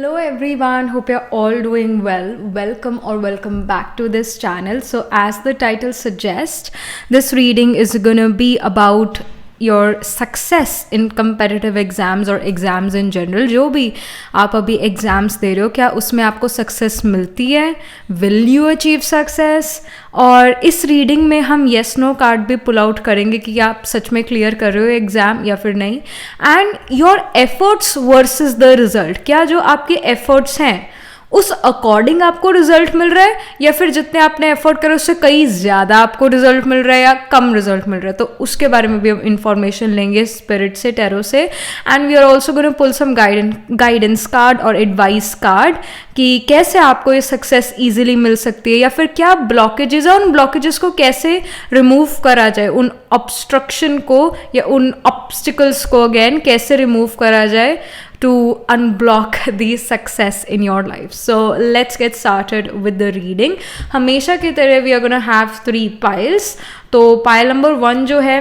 Hello everyone, hope you're all doing well. Welcome or welcome back to this channel. So as the title suggests, this reading is gonna be about your success in competitive exams or exams in general. जो भी आप अभी exams दे रहे हो, क्या उसमें आपको success मिलती है? Will you achieve success? और इस रीडिंग में हम येस नो कार्ड भी पुल आउट करेंगे कि आप सच में क्लियर कर रहे हो एग्जाम या फिर नहीं. And your efforts versus the result, क्या जो आपके एफर्ट्स हैं उस अकॉर्डिंग आपको रिजल्ट मिल रहा है या फिर जितने आपने एफर्ट करे उससे कई ज़्यादा आपको रिजल्ट मिल रहा है या कम रिजल्ट मिल रहा है. तो उसके बारे में भी हम इंफॉर्मेशन लेंगे स्पिरिट से, टैरो से. And we are also gonna pull some guidance card और एडवाइस कार्ड कि कैसे आपको ये सक्सेस ईजिली मिल सकती है या फिर क्या ब्लॉकेजेस है, उन ब्लॉकेजेस को कैसे रिमूव करा जाए, उन ऑब्स्ट्रक्शन को या उन ऑब्स्टिकल्स को अगेन कैसे रिमूव करा जाए to unblock the success in your life. So let's get started with the reading. हमेशा की तरह we are gonna have 3 piles. तो pile number 1 जो है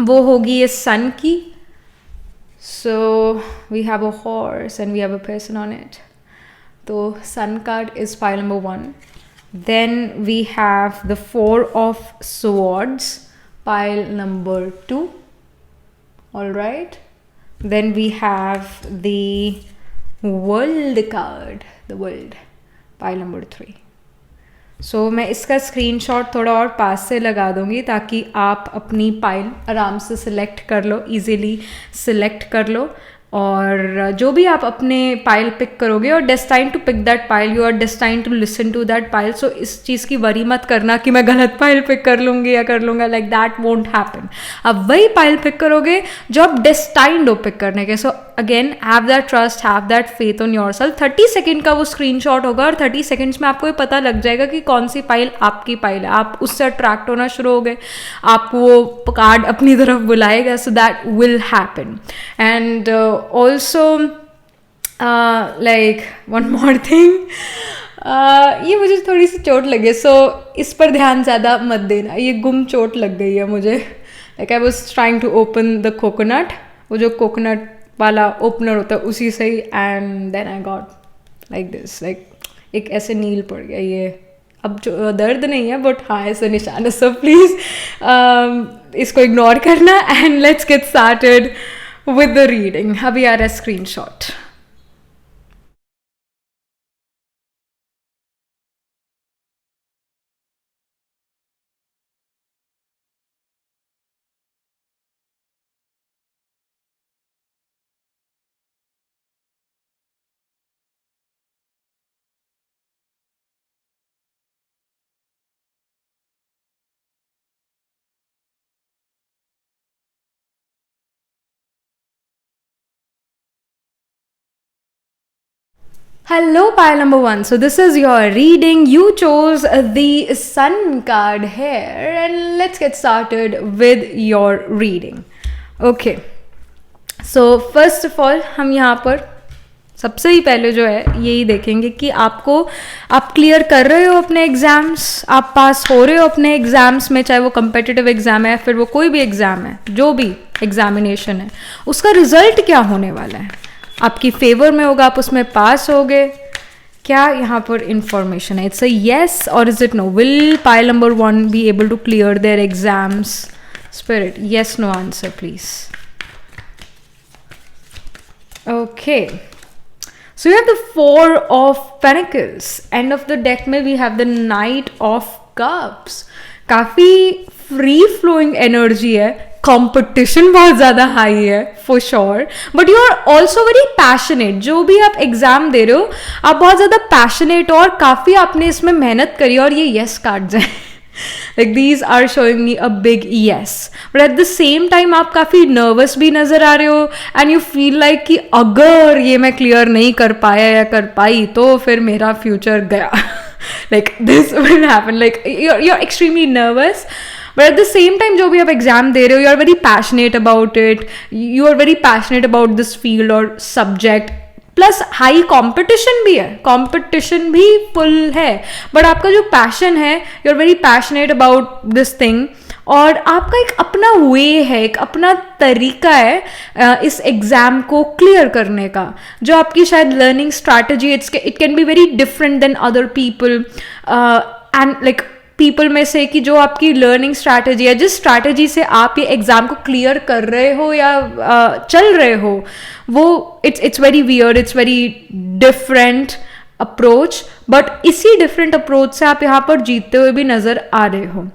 वो होगी ये sun की. So we have a horse and we have a person on it. तो sun card is pile number 1. Then we have the 4 of swords, pile number 2. All right. Then we have the world card, the world, pile number 3. So मैं इसका screenshot थोड़ा और पास से लगा दूंगी ताकि आप अपनी पाइल आराम से सिलेक्ट कर लो, इजीली सिलेक्ट कर लो. और जो भी आप अपने पाइल पिक करोगे और destined to pick that pile, you are destined to listen to that pile. So इस चीज़ की वरी मत करना कि मैं गलत पाइल पिक कर लूँगी या कर लूँगा, लाइक दैट वोंट हैपन. आप वही पाइल पिक करोगे जो आप डेस्टाइंड हो पिक करने के. So again have that trust, have that faith on your self. 30 second का वो स्क्रीनशॉट होगा और 30 सेकेंड्स में आपको ये पता लग जाएगा कि कौन सी पाइल आपकी पाइल है. आप उससे अट्रैक्ट होना शुरू हो गए, आप वो कार्ड अपनी तरफ बुलाएगा. So that will happen. And also like one more thing, ये मुझे थोड़ी सी चोट लगे, सो इस पर ध्यान ज़्यादा मत देना. ये गुम चोट लग गई है मुझे. Like I was trying to open the coconut, वो जो कोकोनट वाला ओपनर होता है उसी से ही, and then I got like this, like एक ऐसे नील पड़ गया. ये अब जो दर्द नहीं है बट हाँ ऐसे निशान है. सो प्लीज़ इसको इग्नोर करना and let's get started with the reading. अभी आ रहा है screenshot. Hello pile number 1. So this is your reading. You chose the sun card here and let's get started with your reading. Okay. So first of all हम यहाँ पर सबसे ही पहले जो है यही देखेंगे कि आप क्लियर कर रहे हो अपने एग्ज़ाम्स, आप पास हो रहे हो अपने एग्ज़ाम्स में, चाहे वो कम्पिटिटिव एग्ज़ाम है फिर वो कोई भी एग्ज़ाम है, जो भी एग्जामिनेशन है उसका रिजल्ट क्या होने वाला है, आपकी फेवर में होगा, आप उसमें पास होगे. क्या यहाँ पर इंफॉर्मेशन है? इट्स अ येस और is it no? Will pile number 1 be able to clear their exams? Spirit, yes no answer please. Okay, so you have the 4 of pentacles. And of the deck में we have the knight of cups. काफ़ी free flowing energy है, competition बहुत ज़्यादा high है for sure, but you are also very passionate. जो भी आप exam दे रहे हो आप बहुत ज़्यादा पैशनेट हो और काफ़ी आपने इसमें मेहनत करी और ये येस कार्ड्स हैं. Like these are showing me a big yes, but at the same time आप काफ़ी नर्वस भी नज़र आ रहे हो एंड यू फील लाइक कि अगर ये मैं क्लियर नहीं कर पाया या कर पाई तो फिर मेरा फ्यूचर गया. like this will happen, like you're extremely nervous, but at the same time जो भी आप एग्जाम दे रहे हो you are very passionate about it, you are very passionate about this field or subject, plus high competition भी है, competition भी full है, but आपका जो पैशन है you are very passionate about this thing और आपका एक अपना वे है, एक अपना तरीका है इस एग्ज़ाम को क्लियर करने का, जो आपकी शायद learning strategy, it can be very different than other people and like people में से कि जो आपकी लर्निंग स्ट्रैटेजी है, जिस स्ट्रैटेजी से आप ये एग्ज़ाम को क्लियर कर रहे हो या चल रहे हो, वो it's very weird, it's very different approach, but इसी डिफरेंट अप्रोच से आप यहाँ पर जीतते हुए भी नज़र आ रहे हो.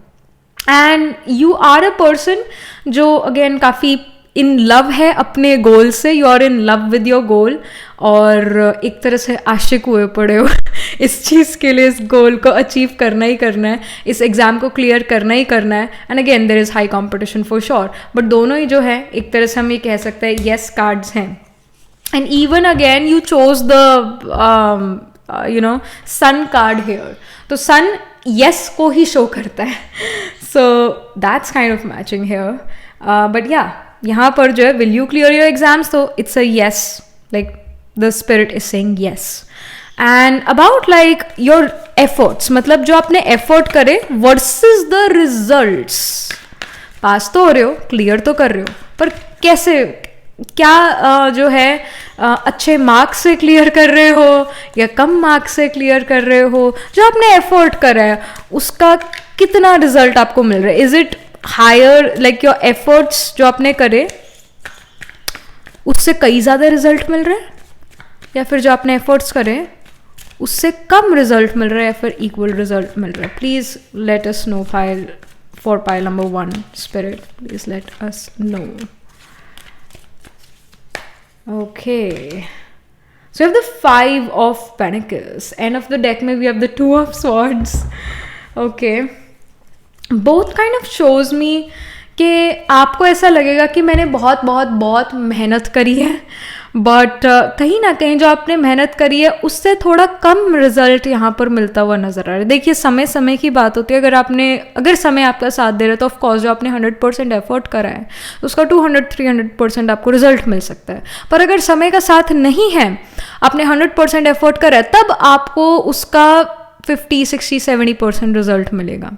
And you are a person जो अगेन काफ़ी इन लव है अपने गोल से, you are in love with your goal, और एक तरह से आशिक हुए पड़े हो इस चीज़ के लिए, इस गोल को अचीव करना ही करना है, इस एग्ज़ाम को क्लियर करना ही करना है. And again there is high competition for sure, but दोनों ही जो है एक तरह से हम ये कह सकते हैं येस कार्ड्स हैं. And even again you chose the sun card here, तो सन येस को ही शो करता है. So that's kind of matching here. But या यहाँ पर जो है will you clear your exams, तो it's a yes, like the spirit is saying yes. And about like your efforts, मतलब जो आपने एफर्ट करे वर्सेस द रिजल्ट्स. पास तो हो रहे हो, क्लियर तो कर रहे हो, पर कैसे, क्या जो है अच्छे मार्क्स से क्लियर कर रहे हो या कम मार्क्स से क्लियर कर रहे हो, जो आपने एफर्ट करा है उसका कितना रिजल्ट आपको मिल रहा है. Is it higher, like your efforts जो आपने करे उससे कई ज़्यादा रिजल्ट मिल रहे हैं, या फिर जो आपने एफर्ट्स करे उससे कम रिजल्ट मिल रहा है, या फिर इक्वल रिजल्ट मिल रहा है. Please let us know for pile number 1 spirit, please let us no. Okay, so we have the 5 of Pentacles. End of the deck में we have the 2 of Swords. Okay, both kind of shows me कि आपको ऐसा लगेगा कि मैंने बहुत बहुत बहुत मेहनत करी है, बट कहीं ना कहीं जो आपने मेहनत करी है उससे थोड़ा कम रिजल्ट यहाँ पर मिलता हुआ नज़र आ रहा है. देखिए समय समय की बात होती है, अगर समय आपका साथ दे रहा है तो ऑफकोर्स जो आपने 100% एफर्ट करा है उसका 200-300% आपको रिजल्ट मिल सकता है. पर अगर समय का साथ नहीं है, आपने 100% एफर्ट करा है, तब आपको उसका 50-60-70% रिजल्ट मिलेगा.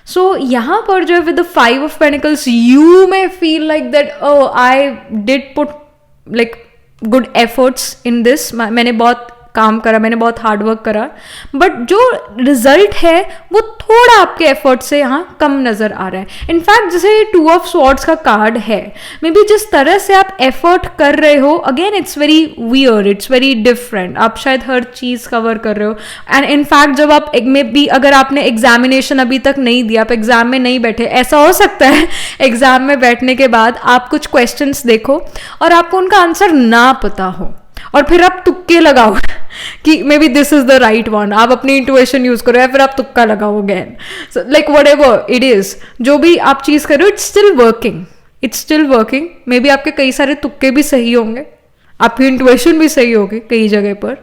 सो यहाँ पर जो है with the 5 of Pentacles you may feel like that I did put like good efforts in this, मैंने बहुत काम करा, मैंने बहुत हार्ड वर्क करा, बट जो रिजल्ट है वो थोड़ा आपके एफर्ट से यहाँ कम नज़र आ रहा है. इनफैक्ट जैसे 2 of Swords का कार्ड है, मे बी जिस तरह से आप एफर्ट कर रहे हो, again it's very weird, it's very different. आप शायद हर चीज़ कवर कर रहे हो, एंड इनफैक्ट जब आप में भी अगर आपने एग्जामिनेशन अभी तक नहीं दिया, आप एग्जाम में नहीं बैठे, ऐसा हो सकता है एग्जाम में बैठने के बाद आप कुछ क्वेश्चंस देखो और आपको उनका आंसर ना पता हो, और फिर आप तुक्के लगाओ कि may be this is the right one, आप अपनी इंटुइशन यूज करो या फिर आप तुक्का लगाओ again. So like what ever it is, जो भी आप चीज करो it's still working. May be आपके कई सारे तुक्के भी सही होंगे, आपकी इंटुइशन भी सही होगी कई जगह पर,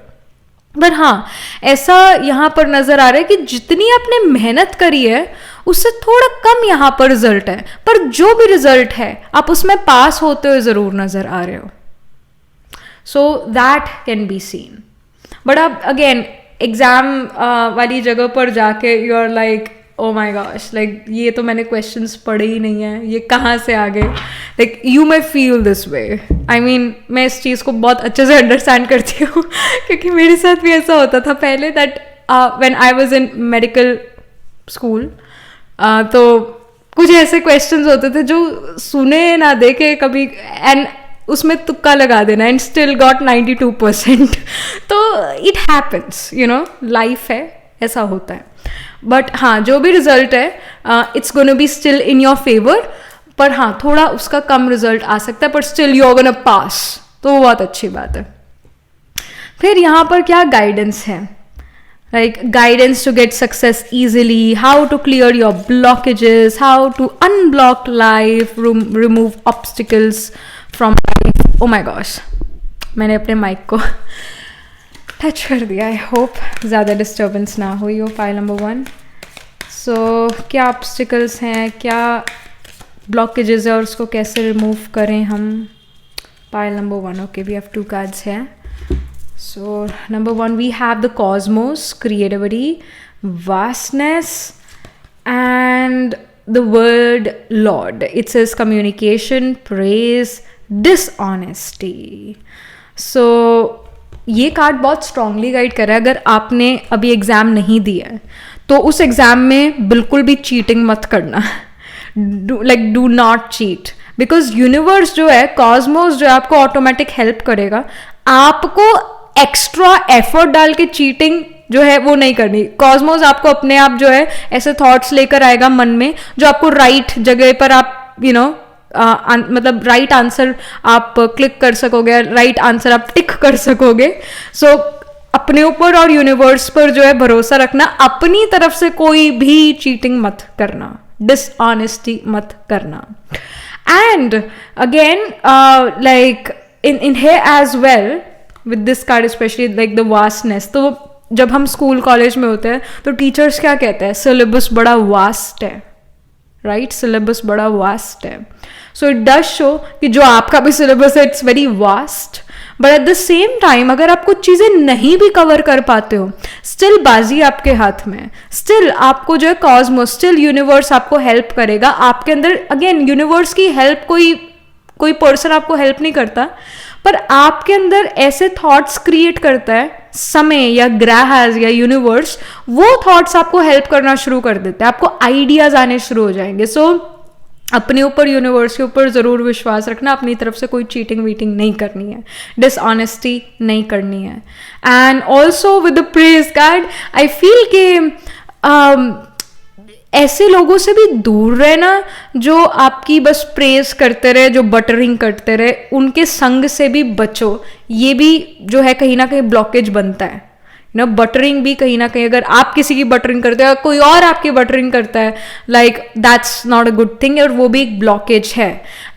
पर हाँ ऐसा यहाँ पर नजर आ रहा है कि जितनी आपने मेहनत करी है उससे थोड़ा कम यहाँ पर रिजल्ट है, पर जो भी रिजल्ट है आप उसमें पास होते हुए जरूर नजर आ रहे हो. So that can be seen. But आप अगेन एग्जाम वाली जगह पर जाके you are like oh my gosh, like ये तो मैंने क्वेश्चंस पढ़े ही नहीं है, ये कहाँ से आ गए. Like you may feel this way. I mean मैं इस चीज़ को बहुत अच्छे से अंडरस्टैंड करती हूँ क्योंकि मेरे साथ भी ऐसा होता था पहले, that when I was in medical school, तो कुछ ऐसे क्वेश्चंस होते थे जो सुने ना देखे कभी, एंड उसमें तुक्का लगा देना एंड स्टिल गॉट 92%. तो it happens, you know, life है, ऐसा होता है. बट हाँ जो भी रिजल्ट है it's gonna be still in your favour, पर हाँ थोड़ा उसका कम रिजल्ट आ सकता है, पर still you are gonna pass, तो वो बहुत अच्छी बात है. फिर यहाँ पर क्या गाइडेंस है, like guidance to get success easily, how to clear your blockages, how to unblock life, remove obstacles from life. Oh my gosh, मैंने अपने माइक को टच कर दिया. आई होप ज़्यादा डिस्टर्बेंस ना हुई हो. File number 1. सो क्या ऑब्स्टिकल्स हैं, क्या ब्लॉकेजेस है और उसको कैसे रिमूव करें हम. File number 1. Okay, we have 2 cards हैं. So number 1 we have the cosmos, creativity, vastness, and the word Lord. It says communication, praise, dishonesty. So ये कार्ड बहुत स्ट्रांगली गाइड कर रहा है. अगर आपने अभी एग्जाम नहीं दिया है तो उस एग्जाम में बिल्कुल भी चीटिंग मत करना. Do not cheat, because universe जो है, कॉस्मोस जो है, आपको ऑटोमेटिक हेल्प करेगा. आपको एक्स्ट्रा एफर्ट डाल के चीटिंग जो है वो नहीं करनी. कॉस्मोस आपको अपने आप जो है ऐसे थॉट्स लेकर आएगा मन में जो आपको राइट जगह पर आप मतलब राइट आंसर आप क्लिक कर सकोगे, राइट आंसर आप टिक कर सकोगे. सो अपने ऊपर और यूनिवर्स पर जो है भरोसा रखना. अपनी तरफ से कोई भी चीटिंग मत करना, डिसऑनेस्टी मत करना. And again like in here as well with this card, especially like the vastness. तो जब हम स्कूल कॉलेज में होते हैं तो टीचर्स क्या कहते हैं, सिलेबस बड़ा वास्ट है, राइट? सिलेबस बड़ा वास्ट है. सो इट डज शो कि जो आपका भी सिलेबस है it's very vast. But at the same time अगर आप कुछ चीजें नहीं भी कवर कर पाते हो, स्टिल बाजी आपके हाथ में. स्टिल आपको जो है कॉस्मोस, स्टिल यूनिवर्स आपको हेल्प करेगा. आपके अंदर अगेन यूनिवर्स की हेल्प कोई पर्सन आपको हेल्प नहीं करता, पर आपके अंदर ऐसे थॉट्स क्रिएट करता है समय या ग्रह या यूनिवर्स. वो थॉट्स आपको हेल्प करना शुरू कर देते हैं, आपको आइडियाज आने शुरू हो जाएंगे. सो अपने ऊपर, यूनिवर्स के ऊपर जरूर विश्वास रखना. अपनी तरफ से कोई चीटिंग वीटिंग नहीं करनी है, डिसऑनेस्टी नहीं करनी है. And also with the praise card I feel कि ऐसे लोगों से भी दूर रहना जो आपकी बस प्रेज करते रहे, जो बटरिंग करते रहे. उनके संग से भी बचो. ये भी जो है कहीं ना कहीं ब्लॉकेज बनता है. बटरिंग भी कहीं ना कहीं, अगर आप किसी की बटरिंग करते हो, कोई और आपकी बटरिंग करता है, like that's not a good thing, और वो भी एक ब्लॉकेज है.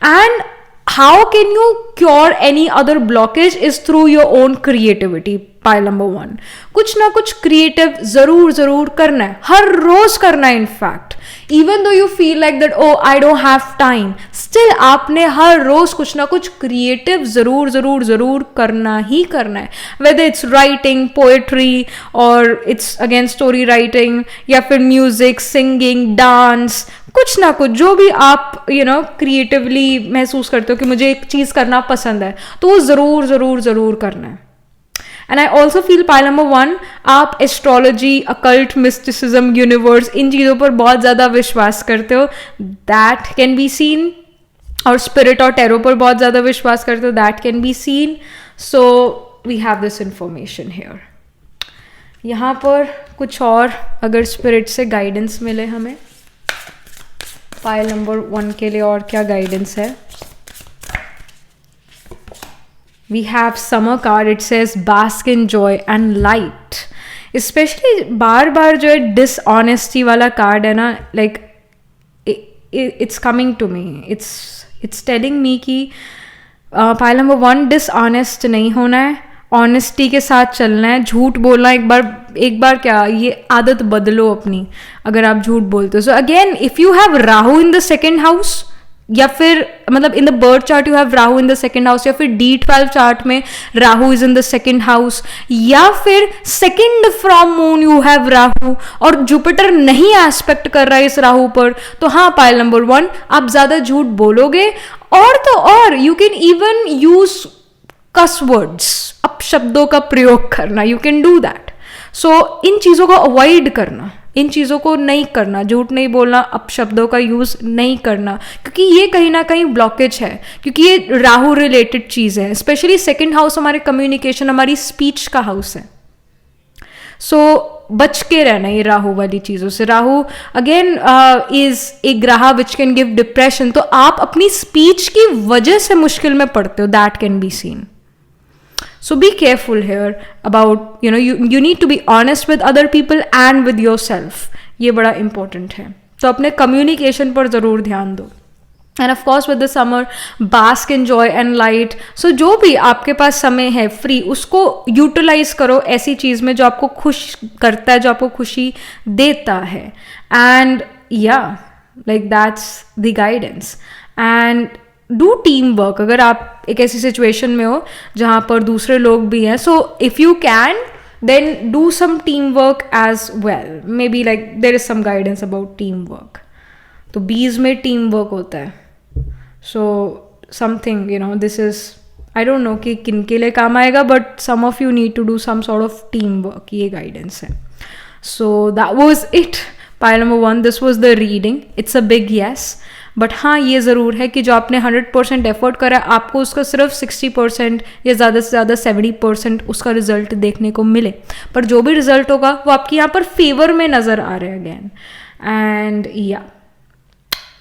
And how can you cure any other blockage is through your own creativity. Pile number 1, कुछ ना कुछ क्रिएटिव जरूर करना है, हर रोज करना है. In fact even though you feel like that oh I don't have time, still आपने हर रोज कुछ ना कुछ क्रिएटिव जरूर करना ही करना है. वेदर इट्स राइटिंग पोएट्री और इट्स अगेन स्टोरी राइटिंग, या फिर म्यूजिक, सिंगिंग, डांस, कुछ ना कुछ जो भी आप क्रिएटिवली महसूस करते हो कि मुझे एक चीज करना पसंद है, तो वो जरूर करना है. And I also feel pile number 1, आप एस्ट्रोलॉजी, अकल्ट, मिस्टिसिज्म, यूनिवर्स, इन चीज़ों पर बहुत ज़्यादा विश्वास करते हो. That can be seen. और स्पिरिट और टैरो पर बहुत ज़्यादा विश्वास करते हो. That can be seen. So we have this information here. यहाँ पर कुछ और अगर स्पिरिट से गाइडेंस मिले हमें, पाइल नंबर 1 के लिए और क्या गाइडेंस है. We have summer card. It says bask in joy and light. Especially बार जो है dishonesty वाला कार्ड है ना, like it's coming to me. It's telling me कि पाइल नंबर 1, dishonest नहीं होना है, ऑनेस्टी के साथ चलना है. झूठ बोलना एक बार क्या, ये आदत बदलो अपनी अगर आप झूठ बोलते हो. So again if you have Rahu in the second house, या फिर मतलब in the birth chart you have Rahu in the second house, या फिर D12 चार्ट में Rahu is in the second house, या फिर second from moon you have Rahu और Jupiter नहीं एस्पेक्ट कर रहा है इस राहु पर, तो हाँ पाइल नंबर 1, आप ज्यादा झूठ बोलोगे. और तो और you can even use cuss words, अपशब्दों का प्रयोग करना, you can do that. So इन चीजों को अवॉइड करना, इन चीज़ों को नहीं करना, झूठ नहीं बोलना, अपशब्दों का यूज़ नहीं करना, क्योंकि ये कहीं ना कहीं ब्लॉकेज है. क्योंकि ये राहु रिलेटेड चीज़ है. स्पेशली सेकंड हाउस हमारे कम्युनिकेशन, हमारी स्पीच का हाउस है. सो बच के रहना ये राहु वाली चीज़ों से. राहु अगेन इज ए ग्रह विच कैन गिव डिप्रेशन. तो आप अपनी स्पीच की वजह से मुश्किल में पड़ते हो. That can be scene. So be careful here about, you need to be honest with other people and with yourself. ये बड़ा important है. तो अपने communication पर ज़रूर ध्यान दो. And of course with the summer, bask in joy and light. So जो भी आपके पास समय है free, उसको utilize करो ऐसी चीज़ में जो आपको खुश करता है, जो आपको खुशी देता है. And yeah, like that's the guidance. And do team work. अगर आप एक ऐसी सिचुएशन में हो जहाँ पर दूसरे लोग भी हैं, so if you can then do some team work as well. Maybe like there is some guidance about team work. तो बीज में टीम वर्क होता है. So something this is, I don't know कि किन के लिए काम आएगा, but some of you need to do some sort of team work. ये गाइडेंस है. So that was it. Pile number 1, this was the reading. It's a big yes, but हाँ ये ज़रूर है कि जो आपने 100% एफर्ट करा है, आपको उसका सिर्फ 60% या ज़्यादा से ज़्यादा 70% उसका रिजल्ट देखने को मिले. पर जो भी रिजल्ट होगा वो आपकी यहाँ पर फेवर में नज़र आ रहे हैं अगेन. एंड या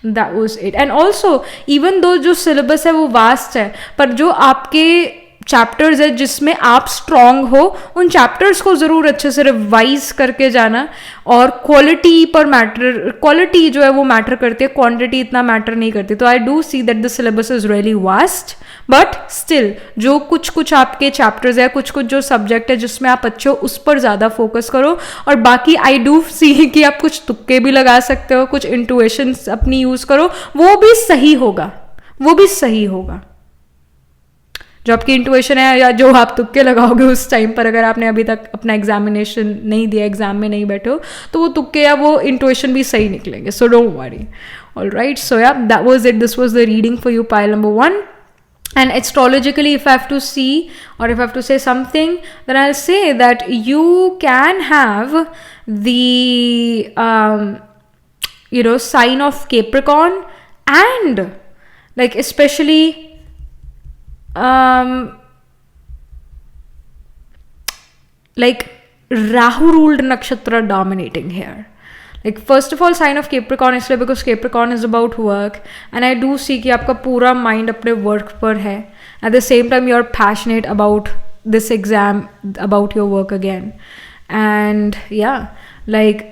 that was it. And also even though जो सिलेबस है वो वास्ट है, पर जो आपके चैप्टर्स है जिसमें आप स्ट्रॉन्ग हो, उन चैप्टर्स को ज़रूर अच्छे से रिवाइज करके जाना. और क्वालिटी पर मैटर, क्वालिटी जो है वो मैटर करती है, क्वांटिटी इतना मैटर नहीं करती. तो I do see that the syllabus is really vast, but still जो कुछ आपके चैप्टर्स है, कुछ जो सब्जेक्ट है जिसमें आप अच्छे हो, उस पर ज़्यादा फोकस करो. और बाकी आई डू सी कि आप कुछ तुक्के भी लगा सकते हो, कुछ इंटुएशंस अपनी यूज़ करो, वो भी सही होगा, वो भी सही होगा. जो आपकी इंटुएशन है या जो आप तुक्के लगाओगे उस टाइम पर, अगर आपने अभी तक अपना एग्जामिनेशन नहीं दिया, एग्जाम में नहीं बैठे हो, तो वो तुक्के या वो इंटुएशन भी सही निकलेंगे. So don't worry. ऑलराइट, सो या that was it. This was the reading for you, pile number 1. And astrologically, if I have to see, or if I have to say something, then I'll say that you can have the sign of Capricorn, and like especially like Rahu ruled nakshatra dominating here. Like first of all, sign of Capricorn इसलिए because Capricorn is about work, and I do see कि आपका पूरा mind अपने work पर है. At the same time, you are passionate about this exam, about your work again, and yeah, like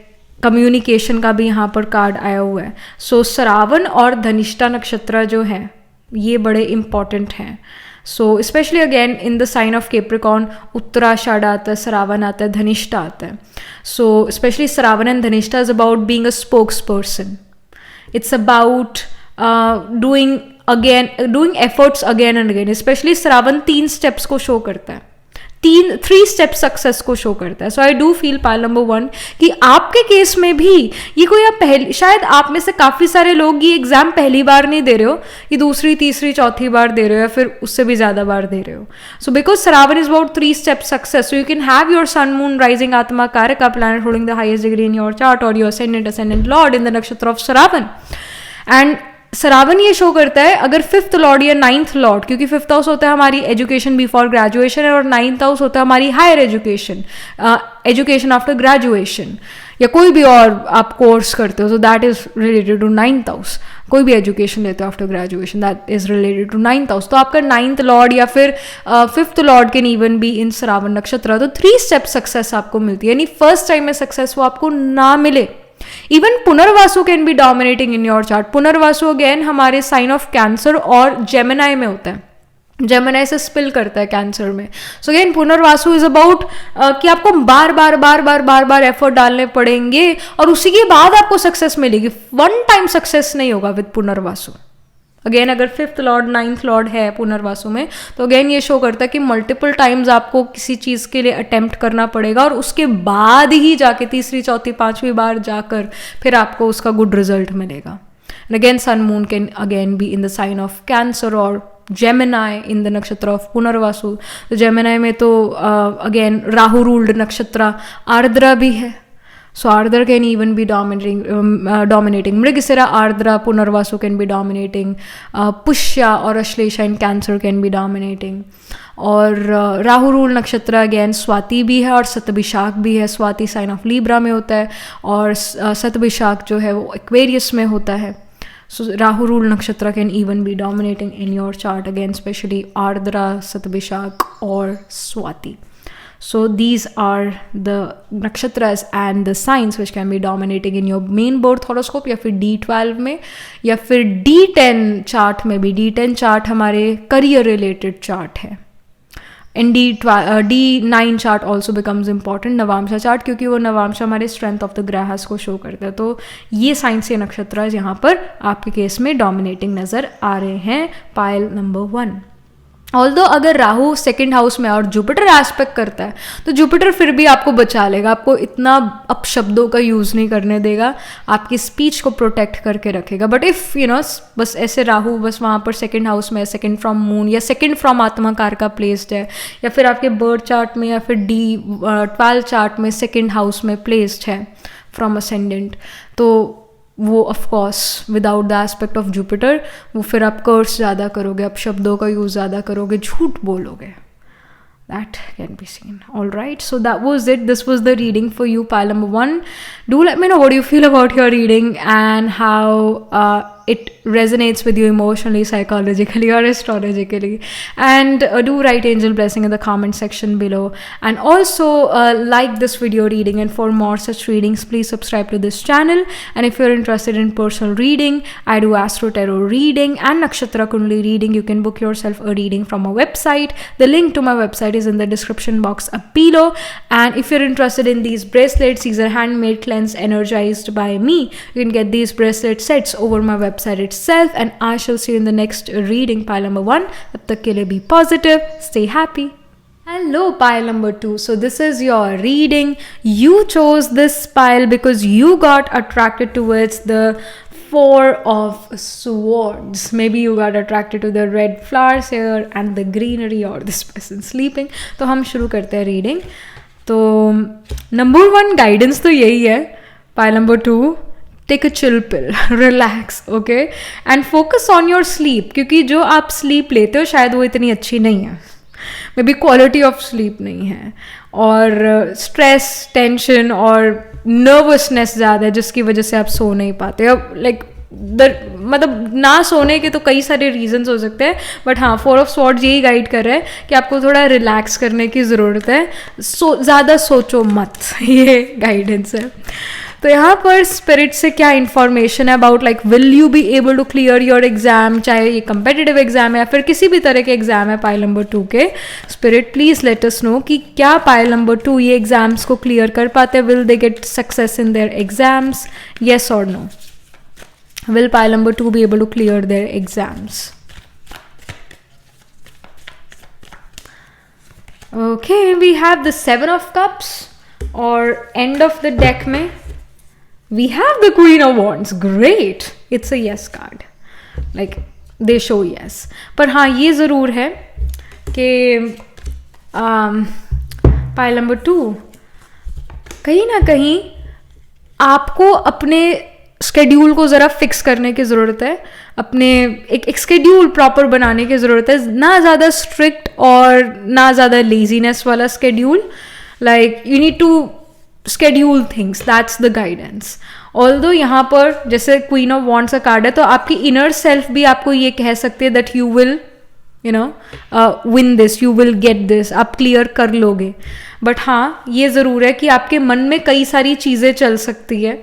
communication का भी यहाँ पर कार्ड आया हुआ है. So श्रावण और धनिष्ठा नक्षत्र जो है ये बड़े important हैं. So specially again in the sign of Capricorn, Uttarashadha आता है, श्रावण आता है, धनिष्ठा आता है. So specially Shravana and Dhanishta is about being a spokesperson. It's about doing efforts again and again. Specially Shravana 3 steps को शो करता है, 3 स्टेप सक्सेस को शो करता है. So I do feel pile number 1 कि आपके केस में भी ये कोई आप शायद आप में से काफ़ी सारे लोग ये एग्जाम पहली बार नहीं दे रहे हो, ये दूसरी, तीसरी, चौथी बार दे रहे हो, या फिर उससे भी ज़्यादा बार दे रहे हो. So because Shravana is about 3 step success, so you can have your sun, moon, rising, atmakaraka planet holding the highest degree in your chart, और your ascendant lord in the nakshatra of Shravana. And Shravana ये शो करता है अगर 5th Lord या 9th Lord, क्योंकि 5th house होता है हमारी एजुकेशन बिफोर ग्रेजुएशन, और 9th हाउस होता है हमारी higher education, education after graduation, या कोई भी और आप कोर्स करते हो, तो that is related to 9th house. कोई भी एजुकेशन लेते हो after graduation, that is related to 9th house. तो आपका 9th लॉर्ड या फिर 5th lord can even be in Shravan nakshatra. तो 3 स्टेप सक्सेस आपको मिलती है, यानी फर्स्ट टाइम में सक्सेस वो आपको ना मिले. Even Punarvasu can be dominating in your chart. Punarvasu again हमारे साइन ऑफ कैंसर और जेमिनाई में होता है, जेमिनाई से स्पिल करता है कैंसर में. सो अगेन पुनर्वासु इज अबाउट कि आपको बार बार एफर्ट डालने पड़ेंगे और उसी के बाद आपको सक्सेस मिलेगी. वन टाइम सक्सेस नहीं होगा विद पुनर्वासु. अगेन अगर 5th लॉर्ड 9th लॉर्ड है पुनर्वासु में, तो अगेन ये शो करता है कि मल्टीपल टाइम्स आपको किसी चीज़ के लिए अटेम्प्ट करना पड़ेगा, और उसके बाद ही जाके तीसरी, चौथी, 5वीं बार जाकर फिर आपको उसका गुड रिजल्ट मिलेगा. And again sun moon can again be in the sign of Cancer और Gemini in the nakshatra of Punarvasu. तो जेमिनाई में तो अगेन राहु रूल्ड नक्षत्र आर्द्रा भी है. So Ardra can even be dominating. Mrigasira, Ardra, Punarvasu can be dominating. Pushya or Ashlesha in Cancer can be dominating. और Rahu rule नक्षत्र again Swati भी है और सतभिषाक भी है. स्वाति साइन ऑफ लीब्रा में होता है और सतभिषाक जो है वो एक्वेरियस में होता है. So Rahu rule nakshatra can even be dominating in your chart again, specially Ardra, Shatabhisha और Swati. So these are the nakshatras and the signs which can be dominating in your main birth horoscope, या फिर D12 में, या फिर D10 चार्ट में भी. D10 chart हमारे career related chart है. And D9 chart also becomes important, Navamsha chart, क्योंकि वो नवांशा हमारे स्ट्रेंथ ऑफ द ग्रहस को शो करता है. तो ये साइंस या नक्षत्र यहाँ पर आपके केस में डोमिनेटिंग नज़र आ रहे हैं. Pile number 1. ऑल्दो अगर राहु सेकंड हाउस में और जुपिटर एस्पेक्ट करता है तो जुपिटर फिर भी आपको बचा लेगा, आपको इतना अपशब्दों का यूज़ नहीं करने देगा, आपकी स्पीच को प्रोटेक्ट करके रखेगा. बट इफ़ यू नो बस ऐसे राहु बस वहाँ पर सेकंड हाउस में, सेकंड फ्रॉम मून या सेकंड फ्रॉम आत्माकार का प्लेस्ड है, या फिर आपके बर्थ चार्ट में या फिर D12 चार्ट में सेकंड हाउस में प्लेस्ड है फ्रॉम असेंडेंट, तो वो of course without the aspect of Jupiter वो फिर आप कर्स ज़्यादा करोगे, आप शब्दों का यूज़ ज़्यादा करोगे, झूठ बोलोगे. That can be seen. All right, so that was it. This was the reading for you, pile number 1. Do let me know what you feel about your reading and how it resonates with you emotionally, psychologically, or astrologically. And do write angel blessing in the comment section below. And also like this video reading, and for more such readings, please subscribe to this channel. And if you're interested in personal reading, I do Astro Tarot reading and Nakshatra Kundali reading. You can book yourself a reading from a website. The link to my website is in the description box up below. And if you're interested in these bracelets, these are handmade, cleansed, energized by me. You can get these bracelet sets over my website itself, and I shall see you in the next reading, pile number 1. Tab tak ke liye be positive, stay happy. Hello, pile number 2. So this is your reading. You chose this pile because you got attracted towards the Four of Swords. Maybe you got attracted to the red flowers here and the greenery, or this person sleeping. तो हम शुरू करते हैं reading. तो number 1 guidance तो यही है. Pile number 2, take a chill pill, relax, okay, and focus on your sleep. क्योंकि जो आप स्लीप लेते हो शायद वो इतनी अच्छी नहीं है, may be quality of sleep नहीं है, और स्ट्रेस, टेंशन और नर्वसनेस ज़्यादा है जिसकी वजह से आप सो नहीं पाते. अब लाइक मतलब ना सोने के तो कई सारे रीजंस हो सकते हैं, बट हाँ, 4 ऑफ स्वॉर्ड्स यही गाइड कर रहा है कि आपको थोड़ा रिलैक्स करने की ज़रूरत है. ज़्यादा सोचो मत, ये गाइडेंस है. तो यहाँ पर स्पिरिट से क्या इन्फॉर्मेशन है about like will you be able to clear your exam, चाहे ये कंपेटिटिव एग्जाम है या फिर किसी भी तरह के एग्जाम है पाइल नंबर 2 के. Spirit please let us no कि क्या पाइल नंबर 2 ये एग्जाम्स को क्लियर कर पाते हैं. Will they get success in their exams, yes और no. Will pile number 2 be able to clear their exams? Okay, we have the 7 of cups, और end of the deck में we have the Queen of Wands. Great, it's a yes card, like they show yes. पर हाँ, ये ज़रूर है कि pile number 2 कहीं ना कहीं आपको अपने स्केड्यूल को ज़रा फिक्स करने की ज़रूरत है, अपने एक स्केड्यूल प्रॉपर बनाने की ज़रूरत है. ना ज़्यादा स्ट्रिक्ट और ना ज़्यादा लेजीनेस वाला schedule. Like you need to schedule things, that's the guidance. Although यहाँ पर जैसे क्वीन ऑफ वॉन्ड्स का कार्ड है, तो आपकी इनर सेल्फ भी आपको ये कह सकते हैं that you will you know win this, you will get this, आप क्लियर कर लोगे. बट हाँ, ये ज़रूर है कि आपके मन में कई सारी चीज़ें चल सकती है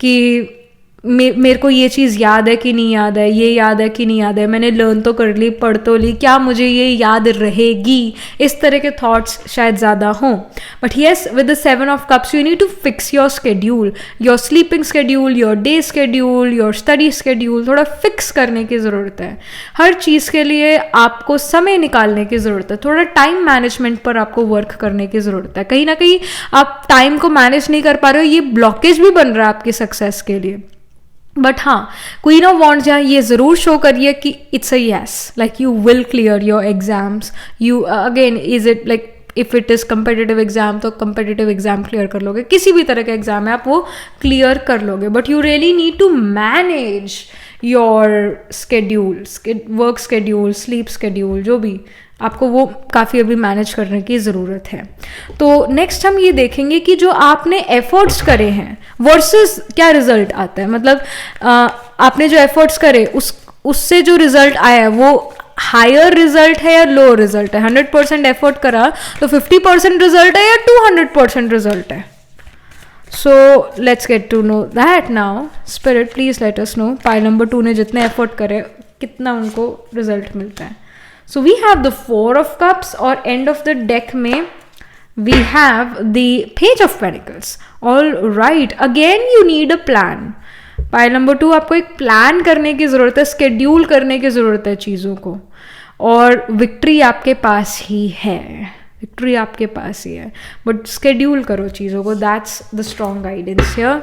कि मेरे को ये चीज़ याद है कि नहीं याद है, ये याद है कि नहीं याद है, मैंने लर्न तो कर ली, पढ़ तो ली, क्या मुझे ये याद रहेगी. इस तरह के थॉट्स शायद ज़्यादा हों. But yes, with the 7 of cups you need to fix your schedule, your sleeping schedule, your day schedule, your study schedule. थोड़ा फिक्स करने की ज़रूरत है. हर चीज़ के लिए आपको समय निकालने की ज़रूरत है. थोड़ा टाइम मैनेजमेंट पर आपको वर्क करने की ज़रूरत है. कहीं ना कहीं आप टाइम को मैनेज नहीं कर पा रहे हो, ये ब्लॉकेज भी बन रहा है आपकी सक्सेस के लिए. बट हाँ, क्वीन ऑफ वॉन्ड्स यहाँ ये ज़रूर शो करिए कि it's a yes, like you will clear your exams. You again, is it like if it is competitive exam तो कंपेटिटिव एग्जाम क्लियर कर लोगे, किसी भी तरह का एग्जाम है आप वो क्लियर कर लोगे. But you really need to manage your schedule, work schedule, sleep schedule, जो भी आपको वो काफ़ी अभी मैनेज करने की ज़रूरत है. तो नेक्स्ट हम ये देखेंगे कि जो आपने एफर्ट्स करे हैं वर्सेस क्या रिजल्ट आता है. मतलब आपने जो एफर्ट्स करे उससे जो रिजल्ट आया है वो हायर रिजल्ट है या लो रिजल्ट है. 100% एफर्ट करा तो 50% रिजल्ट है या 200% रिजल्ट है. So let's get to know that now. Spirit please let us know pile number 2 ने जितने एफर्ट करे कितना उनको रिजल्ट मिलता है. So we have the 4 of cups, और end of the deck में we have the page of pentacles. All right, again you need a plan. Pile number 2 आपको एक प्लान करने की ज़रूरत है, स्केड्यूल करने की ज़रूरत है चीज़ों को. और विक्ट्री आपके पास ही है, विक्ट्री आपके पास ही है, बट स्केड्यूल करो चीज़ों को, that's the strong guidance here.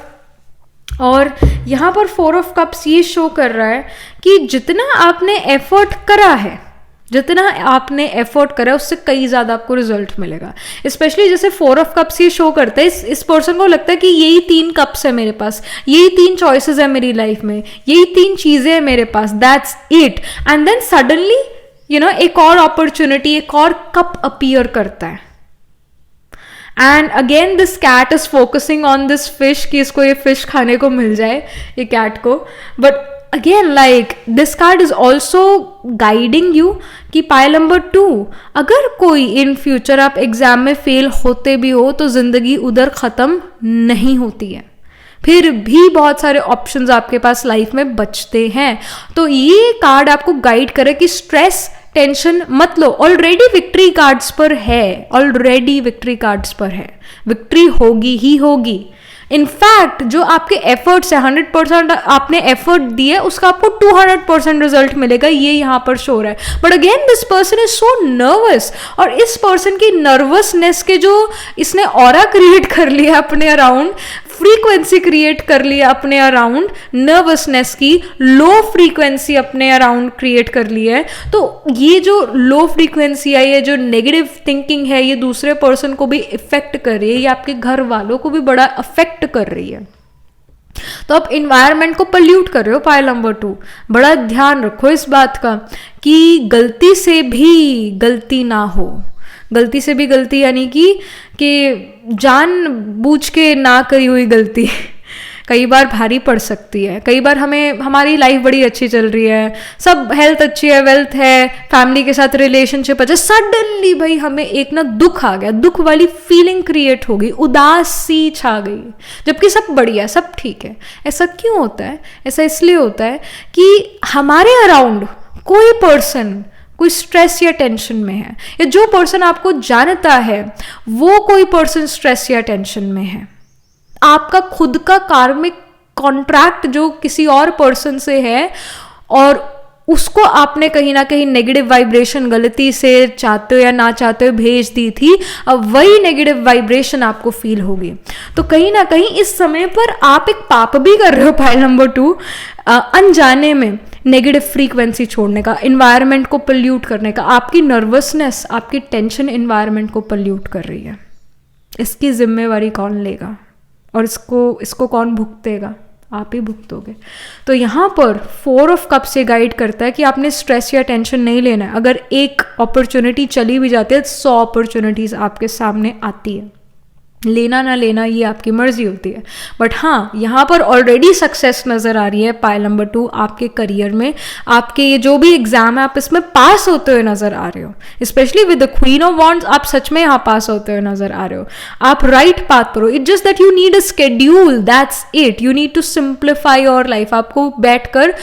और यहाँ पर 4 ऑफ कप्स ये शो कर रहा है कि जितना आपने एफर्ट करा है, जितना आपने एफर्ट करा है उससे कई ज़्यादा आपको रिजल्ट मिलेगा। स्पेशली जैसे 4 ऑफ कप्स ये शो करता है, इस पर्सन को लगता है कि यही 3 कप्स है मेरे पास, यही 3 चॉइसेस है मेरी लाइफ में, यही 3 चीज़ें हैं मेरे पास, that's it. And then suddenly एक और अपॉर्चुनिटी, एक और कप अपीयर करता है। And again this cat is focusing on this fish कि इसको ये फिश खाने को मिल जाए, ये कैट को। But again like this card is also guiding you कि पाइल नंबर 2, अगर कोई इन फ्यूचर आप एग्जाम में फेल होते भी हो तो जिंदगी उधर खत्म नहीं होती है, फिर भी बहुत सारे ऑप्शंस आपके पास लाइफ में बचते हैं। तो ये कार्ड आपको गाइड करे कि स्ट्रेस टेंशन मत लो, ऑलरेडी विक्ट्री कार्ड्स पर है, ऑलरेडी विक्ट्री कार्ड्स पर है, विक्ट्री होगी ही होगी। इनफैक्ट जो आपके एफर्ट्स है, 100% आपने एफर्ट दिए, उसका आपको 200% रिजल्ट मिलेगा, ये यहाँ पर शो रहा है। But again this person is so nervous, और इस पर्सन की नर्वसनेस के जो इसने ऑरा क्रिएट कर लिया अपने अराउंड, फ्रीक्वेंसी क्रिएट कर लिया अपने अराउंड, नर्वसनेस की लो फ्रीक्वेंसी अपने अराउंड क्रिएट कर ली है। तो ये जो लो फ्रीक्वेंसी है, ये जो नेगेटिव थिंकिंग है, ये दूसरे पर्सन को भी इफेक्ट कर रही है, ये आपके घर वालों को भी बड़ा अफेक्ट कर रही है। तो आप इन्वायरमेंट को पल्यूट कर रहे हो। पाइल नंबर 2, बड़ा ध्यान रखो इस बात का कि गलती से भी गलती ना हो। गलती से भी गलती यानी कि जान बूझ के ना करी हुई गलती कई बार भारी पड़ सकती है। कई बार हमारी लाइफ बड़ी अच्छी चल रही है, सब हेल्थ अच्छी है, वेल्थ है, फैमिली के साथ रिलेशनशिप अच्छा, सडनली भाई हमें एक ना दुख आ गया, दुख वाली फीलिंग क्रिएट हो गई, उदासी छा गई, जबकि सब बढ़िया, सब ठीक है। ऐसा क्यों होता है? ऐसा इसलिए होता है कि हमारे अराउंड कोई पर्सन कोई स्ट्रेस या टेंशन में है, या जो पर्सन आपको जानता है वो कोई पर्सन स्ट्रेस या टेंशन में है। आपका खुद का कार्मिक कॉन्ट्रैक्ट जो किसी और पर्सन से है, और उसको आपने कहीं ना कहीं नेगेटिव वाइब्रेशन गलती से चाहते हो या ना चाहते हो भेज दी थी, अब वही नेगेटिव वाइब्रेशन आपको फील होगी। तो कहीं ना कहीं इस समय पर आप एक पाप भी कर रहे हो, पाइल नंबर 2, अनजाने में नेगेटिव फ्रीक्वेंसी छोड़ने का, इन्वायरमेंट को पल्यूट करने का। आपकी नर्वसनेस, आपकी टेंशन इन्वायरमेंट को पल्यूट कर रही है। इसकी जिम्मेवारी कौन लेगा और इसको कौन भुगतेगा? आप ही भुगतोगे। तो यहाँ पर 4 ऑफ कप्स ये गाइड करता है कि आपने स्ट्रेस या टेंशन नहीं लेना है। अगर एक अपॉर्चुनिटी चली भी जाती है, 100 अपॉर्चुनिटीज आपके सामने आती है, लेना ना लेना ये आपकी मर्जी होती है। बट हाँ, यहाँ पर ऑलरेडी सक्सेस नजर आ रही है पाइल नंबर 2 आपके करियर में। आपके ये जो भी एग्जाम है आप इसमें पास होते हुए नजर आ रहे हो, specially with the queen of wands, आप सच में यहाँ पास होते हुए नजर आ रहे हो। आप राइट पाथ पर हो। It just that you need a schedule, that's it. You need to simplify your life. आपको बैठकर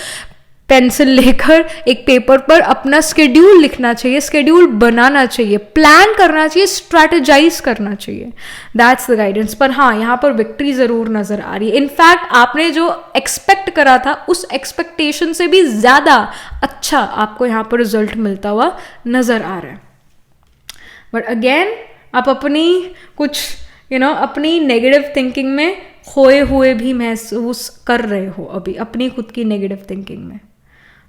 पेंसिल लेकर एक पेपर पर अपना स्केड्यूल लिखना चाहिए, स्केड्यूल बनाना चाहिए, प्लान करना चाहिए, स्ट्रैटेजाइज करना चाहिए। That's the guidance. पर हाँ, यहाँ पर विक्ट्री जरूर नजर आ रही है। इनफैक्ट आपने जो एक्सपेक्ट करा था उस एक्सपेक्टेशन से भी ज्यादा अच्छा आपको यहाँ पर रिजल्ट मिलता हुआ नजर आ रहा है। बट अगेन आप अपनी कुछ अपनी नेगेटिव थिंकिंग में खोए हुए भी महसूस कर रहे हो अभी, अपनी खुद की नेगेटिव थिंकिंग में।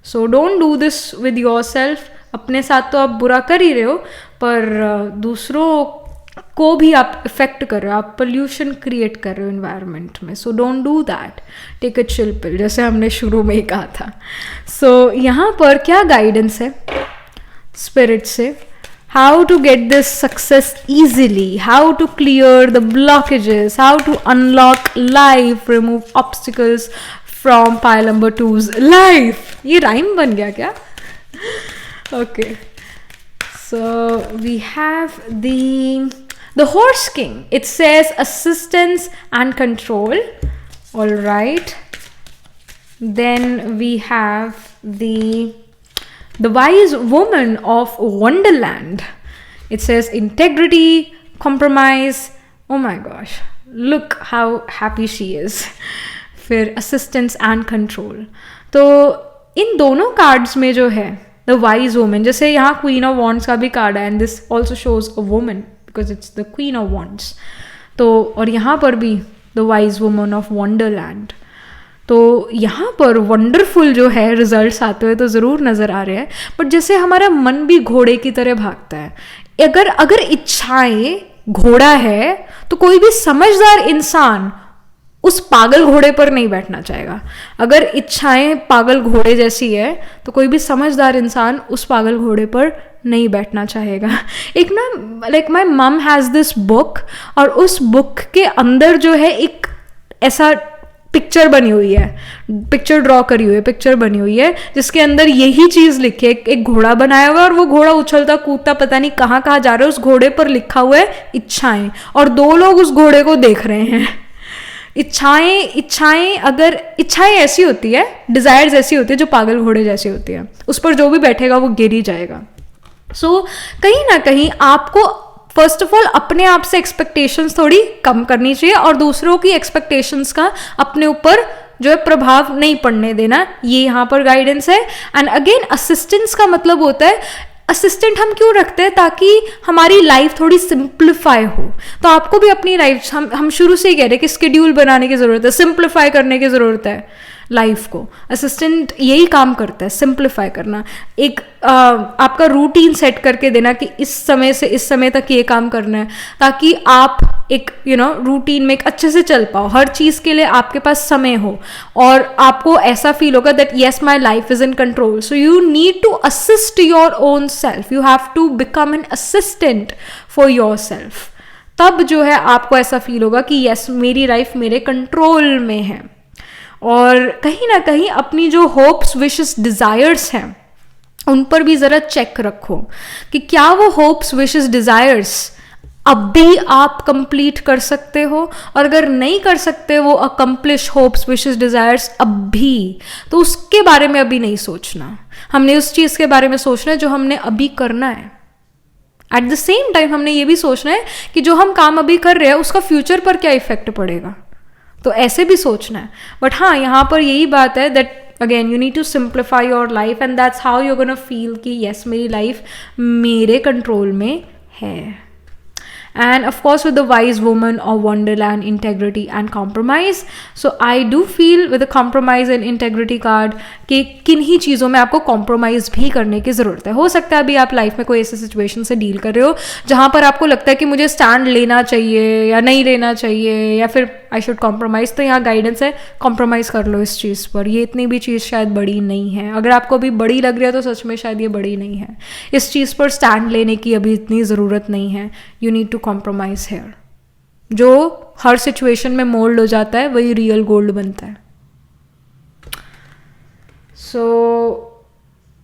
So don't do this with your self. अपने साथ तो आप बुरा कर ही रहे हो, पर दूसरों को भी आप इफेक्ट कर रहे हो, आप पोल्यूशन क्रिएट कर रहे हो एनवायरनमेंट में। So don't do that, take a chill pill, जैसे हमने शुरू में ही कहा था। सो यहाँ पर क्या गाइडेंस है स्पिरिट से? How to get this success easily, how to clear the blockages, how to unlock life, remove obstacles from pile number 2's life. ये rhyme बन गया क्या? Okay. So we have the Horse King. It says assistance and control. All right. Then we have the wise woman of Wonderland. It says integrity, compromise. Oh my gosh, look how happy she is. फिर assistance and control. तो इन दोनों cards में जो है the wise woman, जैसे यहाँ queen of wands का भी कार्ड है, and this also shows a woman because it's the queen of wands. तो और यहाँ पर भी the wise woman of Wonderland. तो यहाँ पर वंडरफुल जो है रिजल्ट्स आते हुए तो ज़रूर नज़र आ रहे हैं. बट जैसे हमारा मन भी घोड़े की तरह भागता है, अगर इच्छाएं घोड़ा है तो कोई भी समझदार इंसान उस पागल घोड़े पर नहीं बैठना चाहेगा. अगर इच्छाएं पागल घोड़े जैसी है तो कोई भी समझदार इंसान उस पागल घोड़े पर नहीं बैठना चाहेगा. एक ना लाइक माई मम हैज़ दिस बुक, और उस बुक के अंदर जो है एक ऐसा पिक्चर बनी हुई है, पिक्चर ड्रॉ करी हुई है, पिक्चर बनी हुई है जिसके अंदर यही चीज़ लिखी है. एक घोड़ा बनाया हुआ है और वो घोड़ा उछलता कूदता पता नहीं कहाँ कहाँ जा रहा है. उस घोड़े पर लिखा हुआ है इच्छाएं, और दो लोग उस घोड़े को देख रहे हैं. इच्छाएं अगर इच्छाएं ऐसी होती है, डिजायर्स ऐसी होती है जो पागल घोड़े जैसी होती है, उस पर जो भी बैठेगा वो गिर ही जाएगा. सो कहीं ना कहीं आपको फर्स्ट ऑफ ऑल अपने आप से एक्सपेक्टेशंस थोड़ी कम करनी चाहिए, और दूसरों की एक्सपेक्टेशंस का अपने ऊपर जो है प्रभाव नहीं पड़ने देना. ये यहाँ पर गाइडेंस है. एंड अगेन असिस्टेंस का मतलब होता है, असिस्टेंट हम क्यों रखते हैं? ताकि हमारी लाइफ थोड़ी सिंप्लीफाई हो. तो आपको भी अपनी लाइफ, हम शुरू से ही कह रहे हैं कि स्केड्यूल बनाने की ज़रूरत है, सिंप्लीफाई करने की ज़रूरत है लाइफ को. असिस्टेंट यही काम करता है, सिंप्लीफाई करना. एक आपका रूटीन सेट करके देना कि इस समय से इस समय तक ये काम करना है, ताकि आप एक रूटीन में एक अच्छे से चल पाओ. हर चीज़ के लिए आपके पास समय हो और आपको ऐसा फील होगा that yes my life is in control. So you need to assist your own self. You have to become an assistant for your self. तब जो है आपको ऐसा फील होगा कि यस मेरी लाइफ मेरे कंट्रोल में है. और कहीं ना कहीं अपनी जो होप्स, विशेस, डिज़ायर्स हैं उन पर भी ज़रा चेक रखो कि क्या वो होप्स, विशेस, डिज़ायर्स अब भी आप कंप्लीट कर सकते हो. और अगर नहीं कर सकते वो अकम्प्लिश होप्स, विशेस, डिज़ायर्स अब भी, तो उसके बारे में अभी नहीं सोचना. हमने उस चीज़ के बारे में सोचना है जो हमने अभी करना है. एट द सेम टाइम हमने ये भी सोचना है कि जो हम काम अभी कर रहे हैं उसका फ्यूचर पर क्या इफेक्ट पड़ेगा. तो ऐसे भी सोचना है. बट हाँ, यहाँ पर यही बात है that again you need to simplify your life, and that's how you gonna feel कि यस मेरी लाइफ मेरे कंट्रोल में है. And of course with the wise woman of wonderland, integrity and compromise. So I do feel with the compromise and integrity card कि किन ही चीज़ों में आपको कॉम्प्रोमाइज़ भी करने की ज़रूरत है. हो सकता है अभी आप लाइफ में कोई ऐसे सिचुएशन से डील कर रहे हो जहाँ पर आपको लगता है कि मुझे स्टैंड लेना चाहिए या नहीं लेना चाहिए, या फिर आई शुड कॉम्प्रोमाइज़. तो यहाँ गाइडेंस है कॉम्प्रोमाइज़ कर लो इस चीज़ पर. ये इतनी भी चीज़ शायद बड़ी नहीं है. अगर आपको अभी बड़ी लग रही है तो सच में शायद ये बड़ी नहीं है. इस चीज़ पर स्टैंड लेने की अभी इतनी ज़रूरत नहीं है. You need to compromise here. जो हर सिचुएशन में मोल्ड हो जाता है वही रियल गोल्ड बनता है. So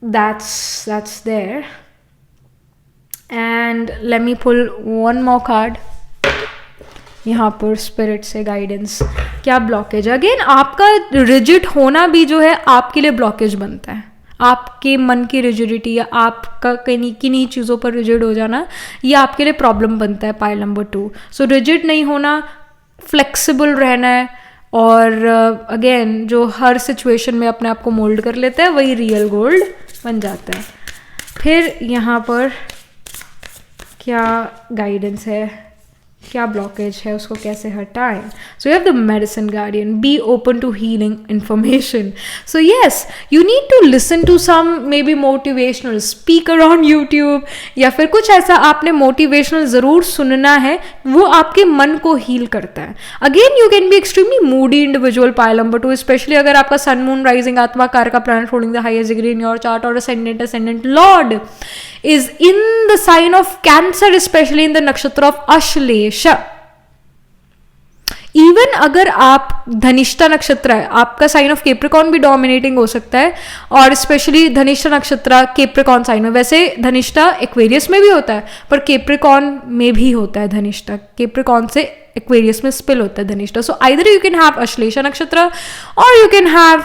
that's there. And let me pull one more card. यहाँ पर स्पिरिट से गाइडेंस. क्या ब्लॉकेज? अगेन आपका रिजिड होना भी जो है आपके लिए ब्लॉकेज बनता है. आपके मन की रिजिडिटी या आपका किन्हीं चीज़ों पर रिजिड हो जाना, ये आपके लिए प्रॉब्लम बनता है. Pile number 2. सो रिजिड नहीं होना, फ्लेक्सिबल रहना है. और अगेन जो हर सिचुएशन में अपने आप को मोल्ड कर लेता है वही रियल गोल्ड बन जाता है. फिर यहाँ पर क्या गाइडेंस है, क्या ब्लॉकेज है, उसको कैसे हटाएं. So you have the medicine guardian. Be open to healing information. So yes you need to listen to some maybe motivational speaker on YouTube, या फिर कुछ ऐसा आपने मोटिवेशनल ज़रूर सुनना है. वो आपके मन को हील करता है. Again you can be extremely moody individual. Pile number 2 specially अगर आपका सन, मून, राइजिंग, आत्मा, कार का planet holding the highest degree in your chart और ascendant lord is in the sign of Cancer, especially in the nakshatra of Ashlesha. Even अगर आप धनिष्ठा नक्षत्र है, आपका साइन ऑफ केप्रिकॉन भी डोमिनेटिंग हो सकता है, और स्पेशली धनिष्ठा नक्षत्र केप्रिकॉन साइन में. वैसे धनिष्ठा एक्वेरियस में भी होता है पर केप्रिकॉन में भी होता है. धनिष्ठा केप्रिकॉन से एक्वेरियस में स्पिल होता है Dhanishtha. So either you can have Ashlesha नक्षत्र और यू कैन हैव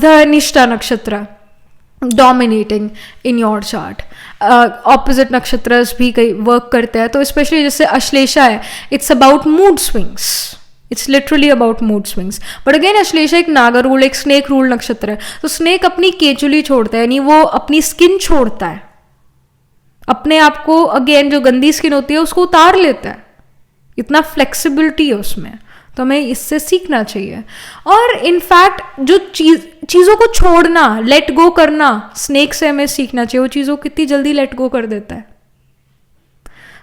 धनिष्ठा नक्षत्र dominating in your chart. Opposite नक्षत्र भी कई वर्क करते हैं. तो स्पेशली जैसे अश्लेषा है, it's about mood swings. It's literally about mood swings. But again Ashlesha एक नागरूल, एक स्नेक रूल नक्षत्र है. तो स्नेक अपनी केचुली छोड़ता है, यानी वो अपनी स्किन छोड़ता है, अपने आप को अगेन जो गंदी स्किन होती है उसको उतार लेता है. इतना फ्लेक्सिबिलिटी है उसमें. तो हमें इससे सीखना चाहिए. और इनफैक्ट जो चीज़ों को छोड़ना, लेट गो करना, स्नेक से हमें सीखना चाहिए. वो चीज़ों को कितनी जल्दी लेट गो कर देता है.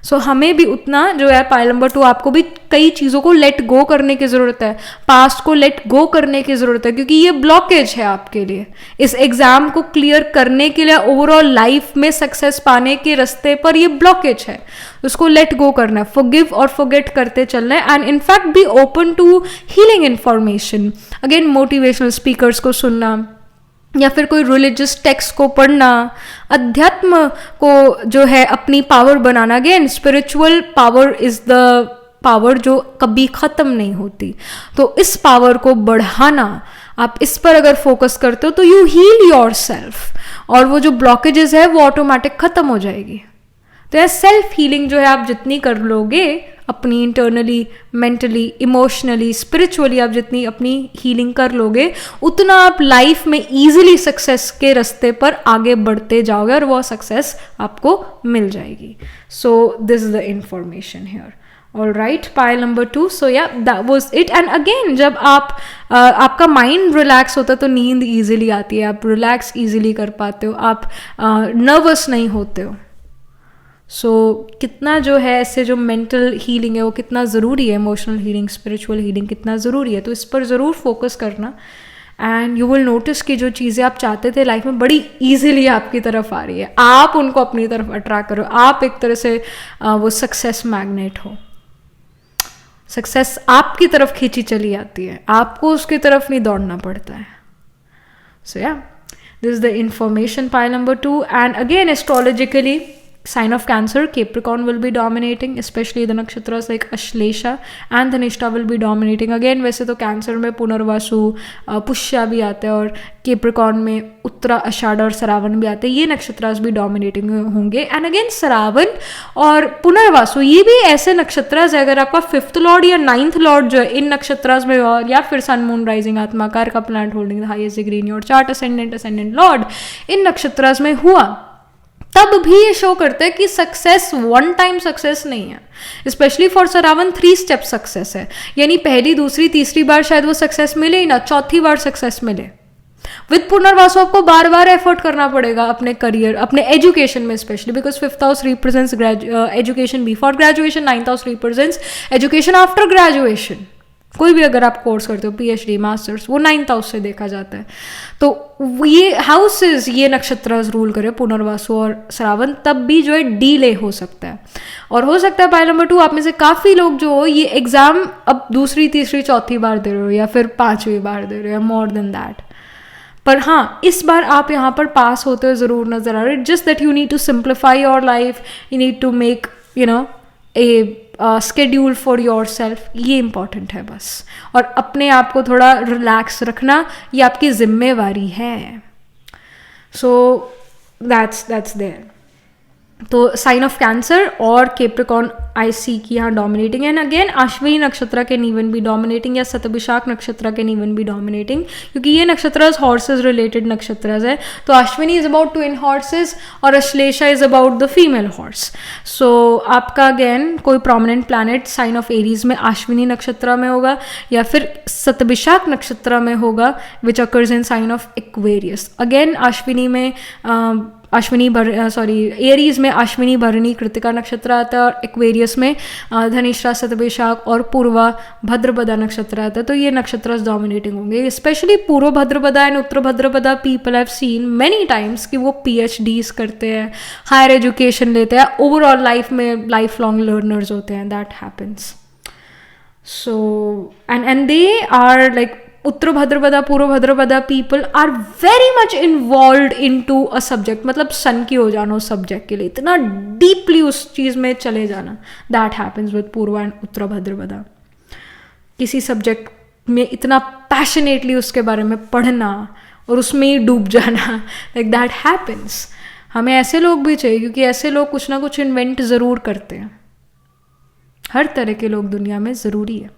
सो हमें भी उतना जो है पाइल नंबर 2, आपको भी कई चीज़ों को लेट गो करने की ज़रूरत है. पास्ट को लेट गो करने की ज़रूरत है, क्योंकि ये ब्लॉकेज है आपके लिए. इस एग्ज़ाम को क्लियर करने के लिए, ओवरऑल लाइफ में सक्सेस पाने के रास्ते पर ये ब्लॉकेज है. उसको लेट गो करना है, फॉरगिव और फॉरगेट करते चलना है. And in fact be open to healing information. Again motivational speakers को सुनना, या फिर कोई रिलीजियस टेक्स्ट को पढ़ना, अध्यात्म को जो है अपनी power banana. Again spiritual power is the power जो कभी ख़त्म नहीं होती. तो इस पावर को बढ़ाना, आप इस पर अगर फोकस करते हो तो यू हील योर सेल्फ, और वो जो ब्लॉकेजेस है वो ऑटोमेटिक ख़त्म हो जाएगी. तो यह सेल्फ हीलिंग जो है आप जितनी कर लोगे अपनी इंटरनली, मेंटली, इमोशनली, स्पिरिचुअली, आप जितनी अपनी हीलिंग कर लोगे उतना आप लाइफ में इजीली सक्सेस के रास्ते पर आगे बढ़ते जाओगे और वो सक्सेस आपको मिल जाएगी. So this is the information here. All right, pile number 2. सो या that was it. And again जब आपका माइंड रिलैक्स होता है तो नींद ईजिली आती है, आप रिलैक्स ईजिली कर पाते हो, आप नर्वस नहीं होते हो. सो कितना जो है ऐसे जो मेंटल हीलिंग है वो कितना ज़रूरी है, इमोशनल हीलिंग, स्पिरिचुअल हीलिंग कितना ज़रूरी है. तो इस पर ज़रूर फोकस करना. एंड यू विल नोटिस कि जो चीज़ें आप चाहते थे लाइफ में बड़ी ईजिली आपकी तरफ आ रही है. आप उनको अपनी तरफ अट्रैक्ट करो. आप एक तरह से वो सक्सेस मैग्नेट हो. सक्सेस आपकी तरफ खींची चली आती है, आपको उसकी तरफ नहीं दौड़ना पड़ता है. सो या this is the information pile number 2. And again astrologically, sign of Cancer, Capricorn will be dominating, especially the nakshatras like Ashlesha and Dhanishta will be dominating. Again वैसे तो Cancer में पुनर्वासु, पुष्या भी आते हैं, और Capricorn में उत्तरा, आषाढ़ और श्रावण भी आते हैं. ये नक्षत्रास भी डोमिनेटिंग होंगे. एंड अगेन श्रावण और पुनर्वासु ये भी ऐसे नक्षत्रास है, अगर आपका 5th लॉर्ड या 9th लॉर्ड जो है इन नक्षत्रास में, और या फिर सन मून राइजिंग आत्माकार का planet holding the highest degree in your chart, ascendant lord in नक्षत्रास में हुआ, तब भी ये शो करता है कि सक्सेस वन टाइम सक्सेस नहीं है. Specially for Shravan 3 step success है, यानी पहली, दूसरी, तीसरी बार शायद वो सक्सेस मिले ही ना, चौथी बार सक्सेस मिले. विद पुनर्वासु आपको बार बार एफर्ट करना पड़ेगा अपने करियर, अपने एजुकेशन में, specially because 5th house represents education before graduation, 9th house represents education after graduation. कोई भी अगर आप कोर्स करते हो, PhD, मास्टर्स, वो 9th हाउस से देखा जाता है. तो ये हाउसेस, ये नक्षत्र रूल करे पुनर्वासु और श्रावण, तब भी जो है डीले हो सकता है. और हो सकता है पाइल नंबर 2 आप में से काफ़ी लोग जो हो ये एग्ज़ाम अब दूसरी, तीसरी, चौथी बार दे रहे हो, या फिर 5वीं बार दे रहे हो, मोर देन दैट. पर हाँ, इस बार आप यहाँ पर पास होते हुए ज़रूर नजर आ रहे. Just that you need to simplify your life, you need to make a schedule for your self. ये इंपॉर्टेंट है बस. और अपने आप को थोड़ा रिलैक्स रखना ये आपकी जिम्मेवारी है. So that's there. तो साइन ऑफ कैंसर और केप्रिकॉर्न आई सी की यहाँ डोमिनेटिंग है. एंड अगेन अश्विनी नक्षत्र के नीवन भी डोमिनेटिंग, या शतभिषाक नक्षत्र के नीवन भी डोमिनेटिंग, क्योंकि ये नक्षत्र हॉर्सेज रिलेटेड नक्षत्र है. तो Ashwini is about twin horses और Ashlesha is about the female horse. So आपका अगेन कोई prominent planet sign of Aries में अश्विनी नक्षत्र में होगा, या फिर शतभिषाक नक्षत्र में होगा, which occurs in sign of Aquarius. Again Ashwini में एरीज में अश्विनी, भरणी, कृतिका नक्षत्र आता है, और एक्वेरियस में धनिष्ठा, शतभिषाक और पूर्वा, भद्रपदा नक्षत्र आता है. तो ये नक्षत्र डोमिनेटिंग होंगे. Specially Purva Bhadrapada and Uttara Bhadrapada people have seen many times कि वो PhDs करते हैं, हायर एजुकेशन लेते हैं, ओवरऑल लाइफ में लाइफ लॉन्ग लर्नर्स होते हैं. That happens. So and they are like Uttara Bhadrapada, Purva Bhadrapada people are very much involve into a subject. मतलब सन की हो जाना उस सब्जेक्ट के लिए, इतना डीपली उस चीज़ में चले जाना. दैट हैपन्स विद पूर्व एंड उत्तर भद्रपदा. किसी सब्जेक्ट में इतना पैशनेटली उसके बारे में पढ़ना और उसमें ही डूब जाना, लाइक दैट हैपन्स. हमें ऐसे लोग भी चाहिए, क्योंकि ऐसे लोग कुछ ना कुछ इन्वेंट ज़रूर करते हैं. हर तरह के लोग दुनिया में ज़रूरी है.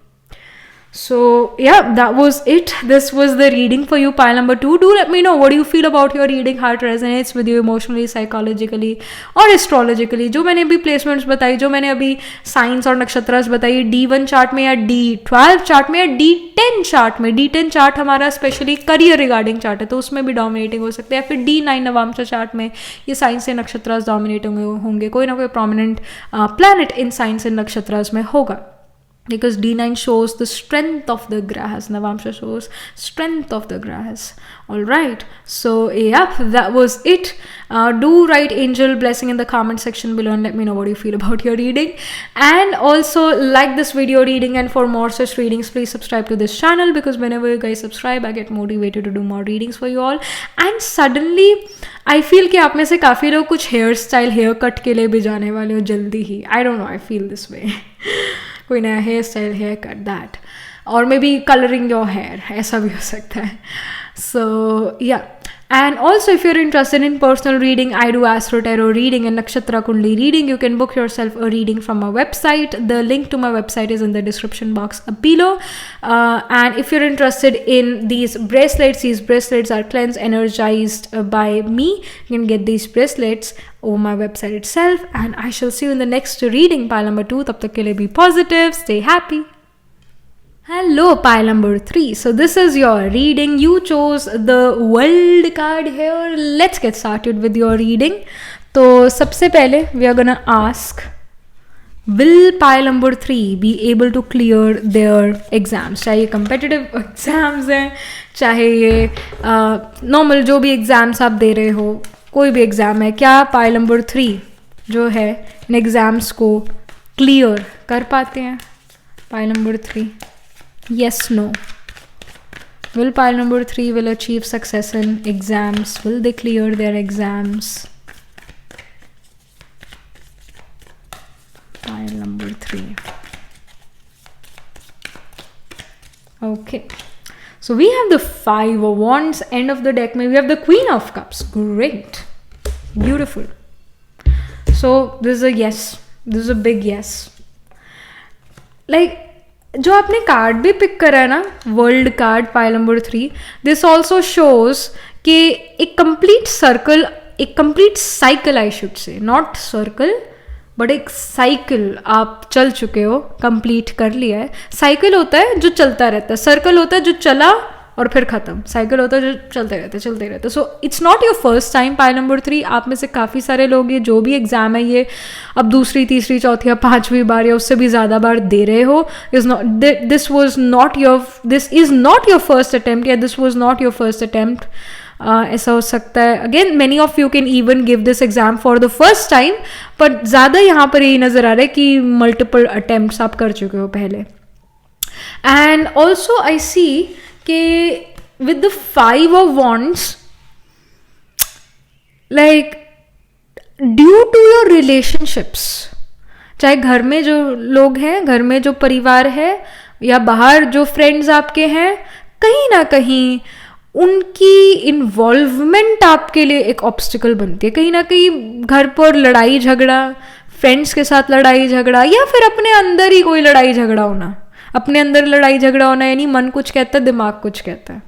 So yeah, that was it. This was the reading for you, pile number 2. Do let me know what do you feel about your reading, how it resonates with you emotionally, psychologically और astrologically. जो मैंने अभी placements बताई, जो मैंने अभी signs और नक्षत्रास बताई, D1 चार्ट में या D12 चार्ट में या D10 चार्ट में, D10 चार्ट हमारा स्पेशली करियर रिगार्डिंग चार्ट है तो उसमें भी डोमिनेटिंग हो सकते हैं, या फिर D9 नवांशा चार्ट में ये साइंस से नक्षत्रास डोमिनेट होंगे, कोई ना कोई prominent planet in science and nakshatras में होगा. Because D9 shows the strength of the grahas, Navamsha shows strength of the grahas. All right, so yeah, that was it. Do write angel blessing in the comment section below and let me know what you feel about your reading. And also like this video reading, and for more such readings please subscribe to this channel, because whenever you guys subscribe I get motivated to do more readings for you all. And suddenly I feel कि आप में से काफ़ी लोग कुछ hair style, hair cut के लिए भी जाने वाले हो जल्दी ही. I don't know, I feel this way. कोई नया hair style, hair cut, that, और maybe colouring your hair, ऐसा भी हो सकता है. सो या, and also if you're interested in personal reading, I do astro tarot reading and nakshatra kundli reading. You can book yourself a reading from my website. The link to my website is in the description box below. And if you're interested in these bracelets are cleansed, energized by me. You can get these bracelets over my website itself, and I shall see you in the next reading, pile number 2. Tab tak ke liye be positive, stay happy. Hello, pile number 3. So this is your reading. You chose the world card here. Let's get started with your reading. तो सबसे पहले we are gonna ask, will pile number 3 be able to clear their exams? चाहे ये competitive exams हैं, चाहे ये normal जो भी exams आप दे रहे हो, कोई भी एग्ज़ाम है, क्या pile number 3 जो है इन एग्ज़ाम्स को क्लियर कर पाते हैं? pile number 3, yes, no. Will pile number 3 will achieve success in exams? Will they clear their exams? Pile number 3. Okay, so we have the 5 of wands. End of the deck we have the queen of cups. Great, beautiful. So this is a yes, this is a big yes. Like जो आपने card भी pick करा है ना, world card, pile number 3, this also shows कि एक complete circle, एक complete cycle, I should say, not circle but एक साइकिल आप चल चुके हो, कंप्लीट कर लिया है. साइकिल होता है जो चलता रहता है, सर्कल होता है जो चला और फिर ख़त्म, साइकिल होता है जो चलते रहते. So it's not your first time pile number 3. आप में से काफ़ी सारे लोग ये जो भी एग्ज़ाम है ये अब दूसरी, तीसरी, चौथी या 5वीं बार या उससे भी ज़्यादा बार दे रहे हो. This is not your first attempt, या this was not your first attempt. ऐसा हो सकता है. Again many of you can even give this exam for the first time, but ज़्यादा यहाँ पर यही नज़र आ रहा है कि मल्टीपल अटैम्प्ट्स आप कर चुके हो पहले. एंड ऑल्सो आई सी कि with the 5 of wands, like due to your relationships, चाहे घर में जो लोग हैं, घर में जो परिवार है, या बाहर जो फ्रेंड्स आपके हैं, कहीं ना कहीं उनकी इन्वॉल्वमेंट आपके लिए एक ऑब्स्टिकल बनती है. कहीं ना कहीं घर पर लड़ाई झगड़ा, फ्रेंड्स के साथ लड़ाई झगड़ा, या फिर अपने अंदर ही कोई लड़ाई झगड़ा होना. अपने अंदर लड़ाई झगड़ा होना यानी मन कुछ कहता है, दिमाग कुछ कहता है,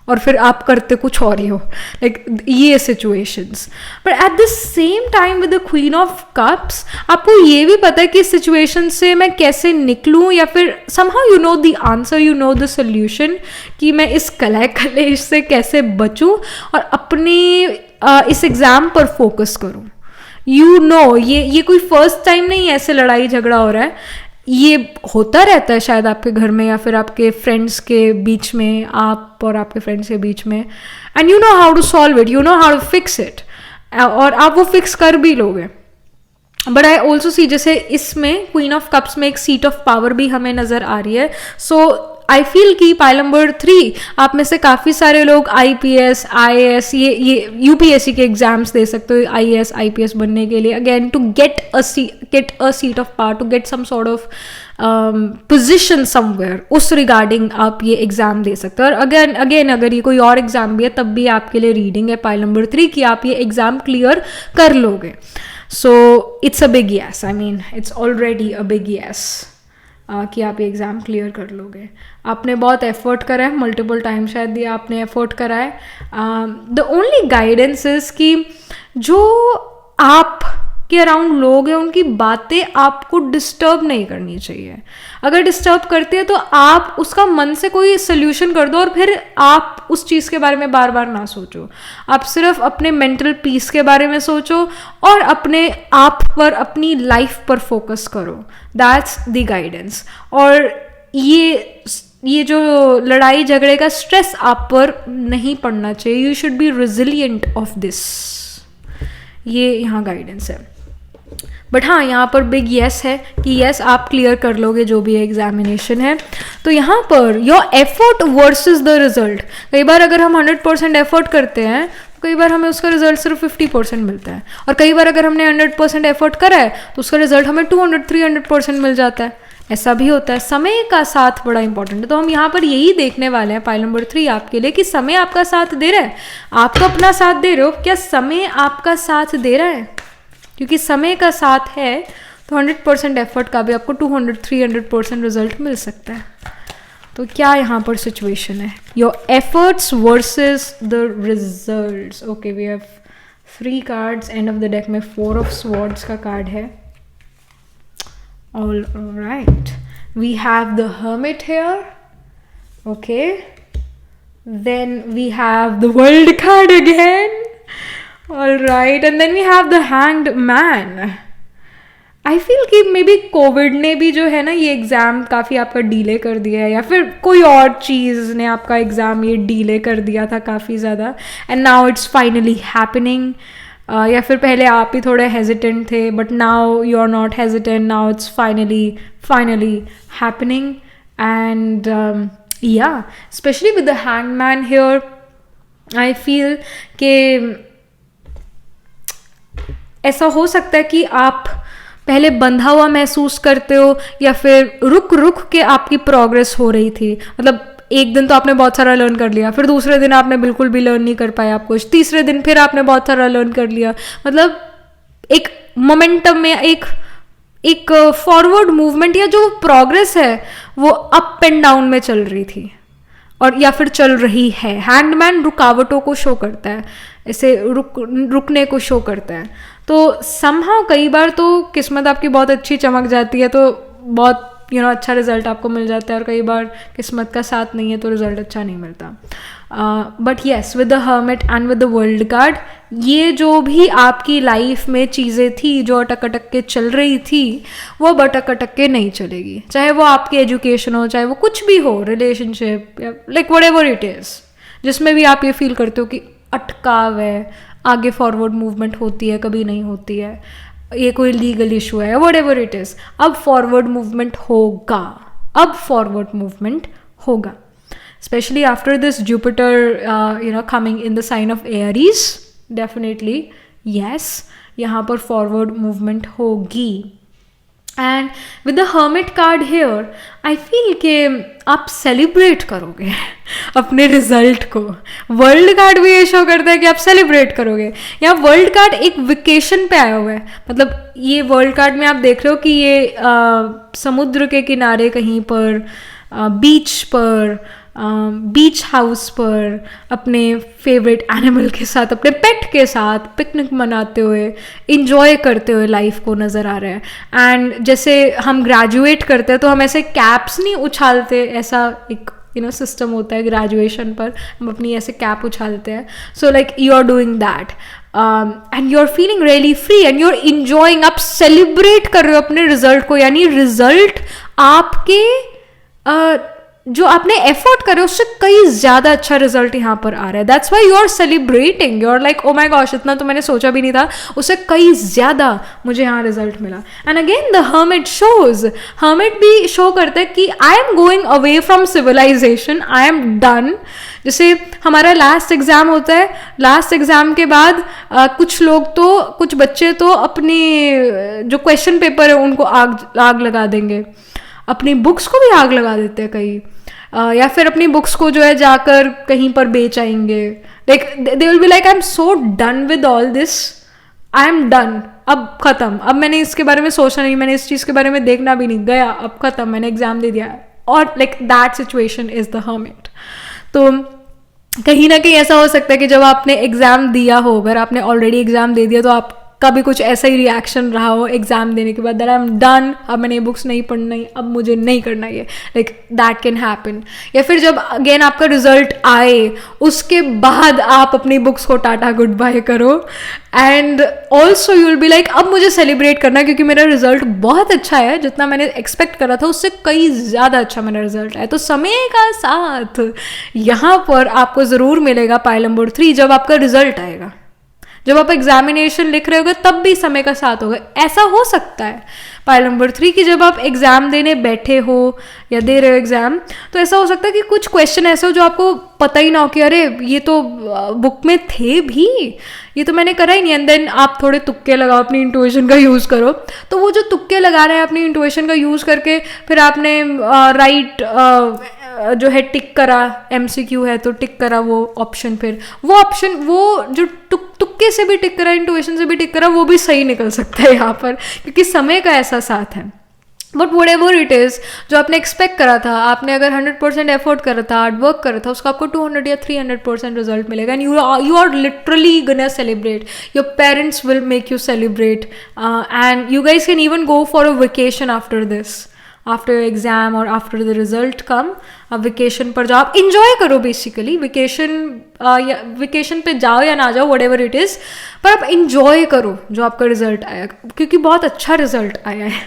और फिर आप करते कुछ और ही हो, लाइक ये situations. But at the same time with the queen of cups आपको ये भी पता है कि इस सिचुएशन से मैं कैसे निकलूं, या फिर somehow you know the answer, you know the solution, कि मैं इस कलह कलेश से कैसे बचूं और अपनी इस एग्ज़ाम पर फोकस करूं. यू नो ये कोई फर्स्ट टाइम नहीं ऐसे लड़ाई झगड़ा हो रहा है, ये होता रहता है शायद आपके घर में या फिर आपके फ्रेंड्स के बीच में, आप और आपके फ्रेंड्स के बीच में. And you know how to solve it, you know how to fix it, और आप वो फिक्स कर भी लोगे. बट आई ऑल्सो सी, जैसे इसमें क्वीन ऑफ कप्स में एक सीट ऑफ पावर भी हमें नज़र आ रही है. सो आई फील कि पाइल नंबर 3 आप में से काफ़ी सारे लोग IPS, IAS, ये UPSC के एग्जाम्स दे सकते हो, IAS, IPS बनने के लिए. Again to get a seat of power, to get some sort of position somewhere, उस रिगार्डिंग आप ये एग्ज़ाम दे सकते हो. और अगेन अगर ये कोई और एग्ज़ाम भी है तब भी आपके लिए रीडिंग है पाइल नंबर 3 कि आप ये एग्ज़ाम क्लियर कर लोगे. So it's a big yes, I mean it's already a big yes. कि आप ये एग्ज़ाम क्लियर कर लोगे। आपने बहुत एफर्ट करा है, मल्टीपल टाइम शायद दिया आपने एफर्ट करा है। द ओनली गाइडेंस इज़ कि जो आप के अराउंड लोग हैं उनकी बातें आपको डिस्टर्ब नहीं करनी चाहिए। अगर डिस्टर्ब करती है तो आप उसका मन से कोई सोल्यूशन कर दो और फिर आप उस चीज़ के बारे में बार बार ना सोचो। आप सिर्फ अपने मेंटल पीस के बारे में सोचो और अपने आप पर, अपनी लाइफ पर फोकस करो। That's the guidance. और ये जो लड़ाई झगड़े का स्ट्रेस आप पर नहीं पड़ना चाहिए। You should be resilient of this. ये यहाँ गाइडेंस है। बट हाँ, यहाँ पर बिग येस है कि येस आप क्लियर कर लोगे जो भी एग्जामिनेशन है। तो यहाँ per your effort versus the result. कई बार अगर हम 100% एफर्ट करते हैं तो कई बार हमें उसका रिजल्ट सिर्फ 50% मिलता है, और कई बार अगर हमने 100% एफर्ट करा है तो उसका रिजल्ट हमें 200-300% मिल जाता है। ऐसा भी होता है। समय का साथ बड़ा इंपॉर्टेंट है। तो हम यहाँ पर यही देखने वाले हैं पाइल नंबर 3 आपके लिए कि समय आपका साथ दे रहा है। आप तो अपना साथ दे रहे हो, क्या समय आपका साथ दे रहा है? क्योंकि समय का साथ है तो 100% एफर्ट का भी आपको 200-300% रिजल्ट मिल सकता है। तो क्या यहाँ पर सिचुएशन है? Your efforts versus the results. Okay, we have 3 cards. End of the deck में 4 ऑफ स्वॉर्ड्स का कार्ड है। All right, we have the hermit here. Okay, then we have the world card again. All right, and then we have the hanged man. I feel कि may be Covid ने भी जो है ना ये exam काफ़ी आपका डीले कर दिया है, या फिर कोई और चीज़ ने आपका एग्ज़ाम ये डीले कर दिया था काफ़ी ज़्यादा, and now it's finally happening. या फिर पहले आप ही थोड़े हेजिटेंट थे, but now you are not hesitant, now it's finally happening. And या specially with the hangman here, I feel कि ऐसा हो सकता है कि आप पहले बंधा हुआ महसूस करते हो, या फिर रुक रुक के आपकी प्रोग्रेस हो रही थी। मतलब एक दिन तो आपने बहुत सारा लर्न कर लिया, फिर दूसरे दिन आपने बिल्कुल भी लर्न नहीं कर पाया आप कुछ, तीसरे दिन फिर आपने बहुत सारा लर्न कर लिया। मतलब एक मोमेंटम में एक फॉरवर्ड मूवमेंट या जो प्रोग्रेस है वो अप एंड डाउन में चल रही थी, और या फिर चल रही है। हैंडमैन रुकावटों को शो करता है, ऐसे रुकने को शो करता है। तो समहाउ कई बार तो किस्मत आपकी बहुत अच्छी चमक जाती है, तो बहुत अच्छा रिजल्ट आपको मिल जाता है, और कई बार किस्मत का साथ नहीं है तो रिजल्ट अच्छा नहीं मिलता। But yes, with the hermit and with the world card, ये जो भी आपकी लाइफ में चीज़ें थी जो अटक अटक के चल रही थी, वो अब अटक अटक के नहीं चलेगी। चाहे वो आपकी एजुकेशन हो, चाहे वो कुछ भी हो, रिलेशनशिप या लाइक व्हाटएवर इट इज़, जिसमें भी आप ये फील करते हो कि अटकाव है, आगे फॉरवर्ड मूवमेंट होती है, कभी नहीं होती है, ये कोई लीगल इशू है, व्हाटएवर इट इज़, अब फॉरवर्ड मूवमेंट होगा। अब फॉरवर्ड मूवमेंट होगा, specially after this Jupiter coming in the sign of Aries. Definitely yes, यहाँ पर फॉरवर्ड मूवमेंट होगी। And with the hermit card here, I feel कि आप सेलिब्रेट करोगे अपने रिजल्ट को। वर्ल्ड कार्ड भी ये शो करता है कि आप सेलिब्रेट करोगे। यहाँ वर्ल्ड कार्ड एक वेकेशन पे आया हुआ है। मतलब ये वर्ल्ड कार्ड में आप देख रहे हो कि ये समुद्र के किनारे कहीं पर, बीच पर, बीच हाउस पर अपने फेवरेट एनिमल के साथ, अपने पेट के साथ पिकनिक मनाते हुए, इंजॉय करते हुए लाइफ को नज़र आ रहा है। एंड जैसे हम ग्रेजुएट करते हैं तो हम ऐसे कैप्स नहीं उछालते, ऐसा एक सिस्टम होता है ग्रेजुएशन पर, हम अपनी ऐसे कैप उछालते हैं। So like you are doing that and you are feeling really free and you are enjoying. आप सेलिब्रेट कर रहे हो अपने रिजल्ट को, यानी रिजल्ट आपके जो आपने एफर्ट करे उससे कई ज़्यादा अच्छा रिजल्ट यहाँ पर आ रहा है। That's why you are celebrating, you are like oh my gosh, इतना तो मैंने सोचा भी नहीं था, उससे कई ज़्यादा मुझे यहाँ रिजल्ट मिला। And again the hermit shows, hermit भी शो करता है कि I am going away from civilization, I am done. जैसे हमारा लास्ट एग्ज़ाम होता है, लास्ट एग्ज़ाम के बाद कुछ लोग तो, कुछ बच्चे तो अपनी जो क्वेश्चन पेपर है उनको आग लगा देंगे, अपनी बुक्स को भी आग लगा देते हैं कई, या फिर अपनी बुक्स को जो है जाकर कहीं पर बेच आएंगे। Like they will be like I am so done with all this, I am done, अब खत्म, अब मैंने इसके बारे में सोचना नहीं, मैंने इस चीज़ के बारे में देखना भी नहीं, गया, अब खत्म, मैंने एग्जाम दे दिया, और like that situation is the hermit. तो कहीं ना कहीं ऐसा हो सकता है कि जब आपने एग्जाम दिया हो, अगर आपने ऑलरेडी एग्जाम दे दिया, तो आपका भी कुछ ऐसा ही रिएक्शन रहा हो एग्जाम देने के बाद, दैट आई एम डन, अब मैंने ये बुक्स नहीं पढ़ना, अब मुझे नहीं करना ये, लाइक दैट कैन हैपन. या फिर जब अगेन आपका रिजल्ट आए, उसके बाद आप अपनी बुक्स को टाटा गुड बाय करो, and also you will be like अब मुझे सेलिब्रेट करना है क्योंकि मेरा रिजल्ट बहुत अच्छा है, जितना मैंने एक्सपेक्ट करा था उससे कई ज़्यादा अच्छा मेरा रिजल्ट है. तो समय का साथ यहाँ पर आपको ज़रूर मिलेगा पाइल नंबर 3 जब आपका रिजल्ट आएगा. जब आप एग्जामिनेशन लिख रहे होगे तब भी समय का साथ होगा. ऐसा हो सकता है पाइल नंबर 3 कि जब आप एग्ज़ाम देने बैठे हो या दे रहे हो एग्ज़ाम, तो ऐसा हो सकता है कि कुछ क्वेश्चन ऐसे हो जो आपको पता ही ना हो कि अरे ये तो बुक में थे भी, ये तो मैंने करा ही नहीं. एंड देन आप थोड़े तुक्के लगाओ, अपनी इंट्यूशन का यूज़ करो. तो वो जो तुक्के लगा रहे हैं अपनी इंट्यूशन का यूज़ करके, फिर आपने राइट जो है टिक करा, MCQ है तो टिक करा वो ऑप्शन, फिर वो ऑप्शन वो जो तुक्के से भी टिक करा, इंट्यूशन से भी टिक करा, वो भी सही निकल सकता है यहाँ पर, क्योंकि समय का ऐसा साथ है. But what ever it is, जो आपने एक्सपेक्ट करा था, आपने अगर 100% एफर्ट करा था, हार्ड वर्क करा था, उसका आपको 200 या 300% रिजल्ट मिलेगा. एंड यू आर लिटरली गना celebrate, your parents will make you celebrate, and you guys can even go for a vacation after this, after exam और आफ्टर द रिजल्ट कम. आप वेकेशन पर जाओ, आप इंजॉय करो बेसिकली. वेकेशन पे जाओ या ना जाओ, वट एवर इट इज़, पर आप इंजॉय करो जो आपका रिजल्ट आया, क्योंकि बहुत अच्छा रिजल्ट आया है.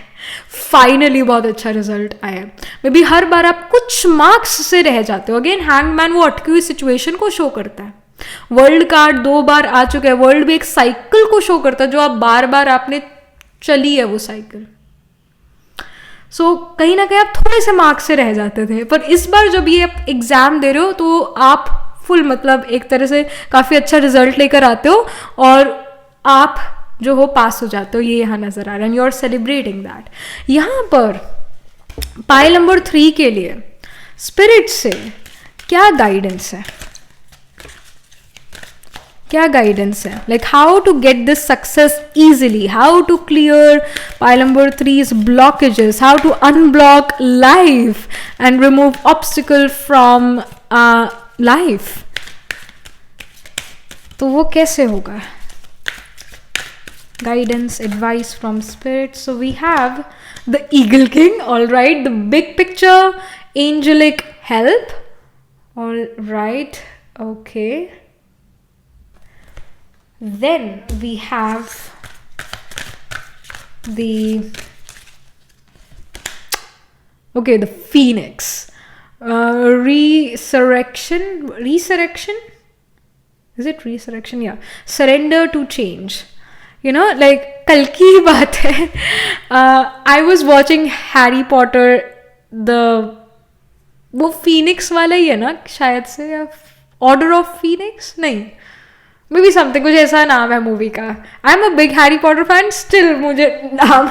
फाइनली बहुत अच्छा रिजल्ट आया है. मे बी हर बार आप कुछ मार्क्स से रह जाते हो. अगेन हैंगमैन वो अटकी हुई सिचुएशन को शो करता है. वर्ल्ड कार्ड 2 बार आ चुका है. वर्ल्ड भी एक साइकिल को शो करता है जो आप बार बार आपने चली है वो साइकिल. सो कहीं ना कहीं आप थोड़े से मार्क्स से रह जाते थे, पर इस बार जब ये आप एग्ज़ाम दे रहे हो तो आप फुल मतलब एक तरह से काफ़ी अच्छा रिजल्ट लेकर आते हो और आप जो हो पास हो जाते हो. ये यहाँ नज़र आ रहा है, and you are celebrating that. यहाँ पर पाइल नंबर 3 के लिए स्पिरिट से क्या गाइडेंस है, क्या गाइडेंस है, like how to get this success easily, how to clear pile number 3's blockages, how to unblock life and remove obstacle from life. तो वो कैसे होगा? Guidance, advice from spirit. So we have the Eagle King, all right, the big picture, angelic help, all right, okay. Then we have the Phoenix, resurrection, is it resurrection? Yeah, surrender to change. You know, like कल की ही बात है, I was watching Harry Potter, वो Phoenix वाला ही है ना शायद से, या Order of Phoenix, नहीं, मे बी समथिंग, कुछ ऐसा नाम है मूवी का. I am a big Harry Potter fan, still मुझे नाम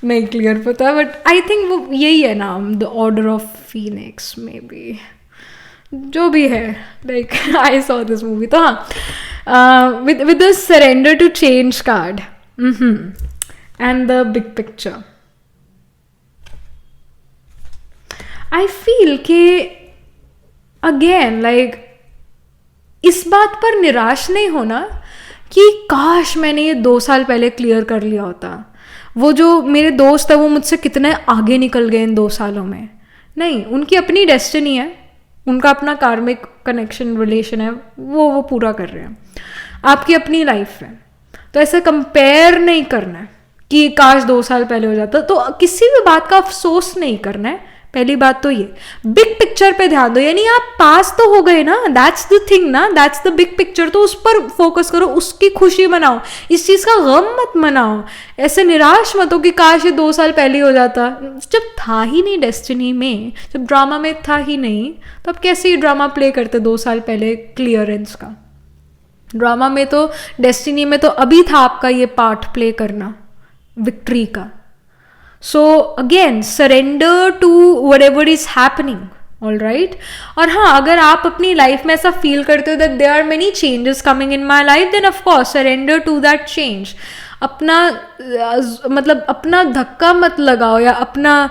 नहीं क्लियर पता, बट आई थिंक वो यही है नाम, the order of Phoenix, may be, जो भी है. Like I saw this movie. तो हाँ, with the surrender to change card, and the big picture, I feel कि again like इस बात पर निराश नहीं होना कि काश मैंने ये 2 साल पहले क्लियर कर लिया होता. वो जो मेरे दोस्त है वो मुझसे कितने आगे निकल गए इन 2 सालों में. नहीं, उनकी अपनी डेस्टिनी है, उनका अपना कार्मिक कनेक्शन रिलेशन है, वो पूरा कर रहे हैं. आपकी अपनी लाइफ है, तो ऐसे कंपेयर नहीं करना है कि काश 2 साल पहले हो जाता. तो किसी भी बात का अफसोस नहीं करना है. पहली बात तो ये, बिग पिक्चर पे ध्यान दो, यानी आप पास तो हो गए ना, दैट्स द थिंग ना, दैट्स द बिग पिक्चर. तो उस पर फोकस करो, उसकी खुशी मनाओ, इस चीज़ का गम मत मनाओ. ऐसे निराश मत हो कि काश ये 2 साल पहले हो जाता. जब था ही नहीं डेस्टिनी में, जब ड्रामा में था ही नहीं, तो अब कैसे ये ड्रामा प्ले करते 2 साल पहले क्लियरेंस का. ड्रामा में तो, डेस्टिनी में तो अभी था आपका ये पार्ट प्ले करना विक्ट्री का. So again, surrender to whatever is happening, all right. और हाँ, अगर आप अपनी लाइफ में ऐसा फील करते हो that there are many changes coming in my life, then of course surrender to that change. अपना मतलब अपना धक्का मत लगाओ या अपना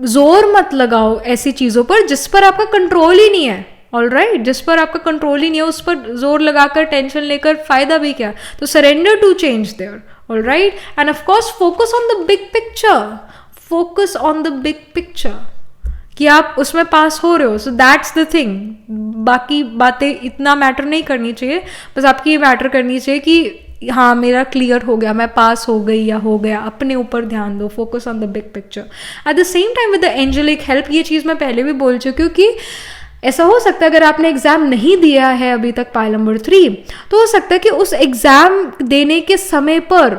जोर मत लगाओ ऐसी चीज़ों पर जिस पर आपका कंट्रोल ही नहीं है, ऑल राइट, जिस पर आपका कंट्रोल ही नहीं है, उस पर जोर लगाकर टेंशन लेकर फायदा भी क्या। तो surrender to change there, all right. And of course focus on the big picture, focus on the big picture कि आप उसमें पास हो रहे हो। So that's the thing. बाकी बातें इतना मैटर नहीं करनी चाहिए, बस आपकी ये मैटर करनी चाहिए कि हाँ मेरा क्लियर हो गया, मैं पास हो गई या हो गया। अपने ऊपर ध्यान दो, focus on the big picture. At the same time with the angelic help, ये चीज़ मैं पहले भी बोल चुकी हूँ कि ऐसा हो सकता है अगर आपने एग्ज़ाम नहीं दिया है अभी तक पाइल नंबर 3, तो हो सकता है कि उस एग्ज़ाम देने के समय पर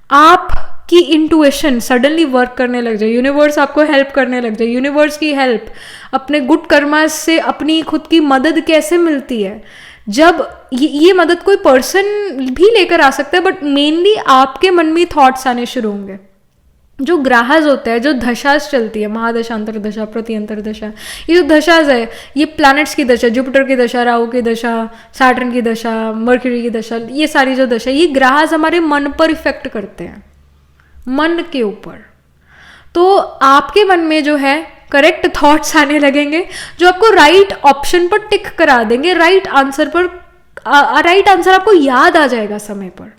आपकी इंटुइशन सडनली वर्क करने लग जाए, यूनिवर्स आपको हेल्प करने लग जाए। यूनिवर्स की हेल्प, अपने गुड कर्मा से अपनी खुद की मदद कैसे मिलती है, जब ये मदद कोई पर्सन भी लेकर आ सकता है, बट मेनली आपके मन में थॉट्स आने शुरू होंगे। जो ग्राहज होता है, जो दशास चलती है, महादशा, अंतरदशा, प्रत्यंतर दशा, ये जो दशाज है, ये प्लैनेट्स की दशा, जुपिटर की दशा, राहु की दशा, सैटर्न की दशा, मर्क्यूरी की दशा, ये सारी जो दशा, ये ग्राहज हमारे मन पर इफेक्ट करते हैं, मन के ऊपर। तो आपके मन में जो है करेक्ट थॉट्स आने लगेंगे जो आपको राइट ऑप्शन पर टिक करा देंगे, राइट आंसर पर, राइट आंसर आपको याद आ जाएगा समय पर,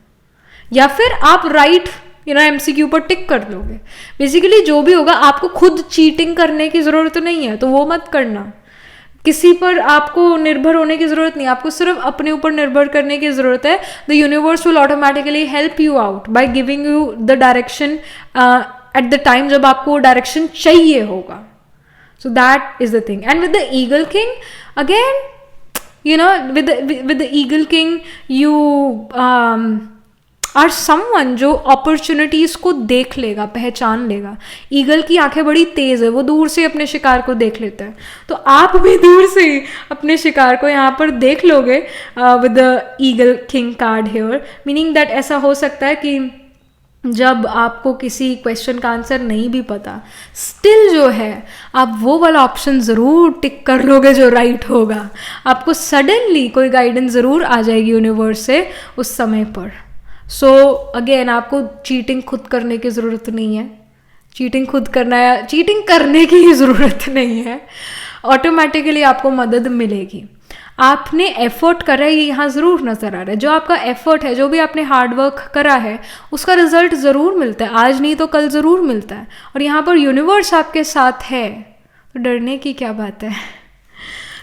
या फिर आप राइट MCQ पर टिक कर लोगे। बेसिकली जो भी होगा, आपको खुद चीटिंग करने की ज़रूरत नहीं है, तो वो मत करना। किसी पर आपको निर्भर होने की ज़रूरत नहीं, आपको सिर्फ अपने ऊपर निर्भर करने की ज़रूरत है। The universe will automatically help you out by giving you the direction at the time जब आपको डायरेक्शन चाहिए होगा। So that is the thing. And with the eagle king again, with the eagle king, you और someone जो opportunities को देख लेगा, पहचान लेगा। ईगल की आंखें बड़ी तेज़ है, वो दूर से अपने शिकार को देख लेता है, तो आप भी दूर से ही अपने शिकार को यहाँ पर देख लोगे with the eagle king card here. Meaning that ऐसा हो सकता है कि जब आपको किसी क्वेश्चन का आंसर नहीं भी पता, स्टिल जो है आप वो वाला ऑप्शन ज़रूर टिक कर लोगे जो राइट होगा। आपको सडनली कोई गाइडेंस ज़रूर आ जाएगी यूनिवर्स से उस समय पर। सो अगेन, आपको चीटिंग खुद करने की ज़रूरत नहीं है, चीटिंग करने की ही ज़रूरत नहीं है। ऑटोमेटिकली आपको मदद मिलेगी। आपने एफर्ट करा है, ये यहाँ ज़रूर नज़र आ रहा है। जो आपका एफर्ट है, जो भी आपने हार्डवर्क करा है, उसका रिजल्ट ज़रूर मिलता है, आज नहीं तो कल ज़रूर मिलता है। और यहाँ पर यूनिवर्स आपके साथ है, तो डरने की क्या बात है।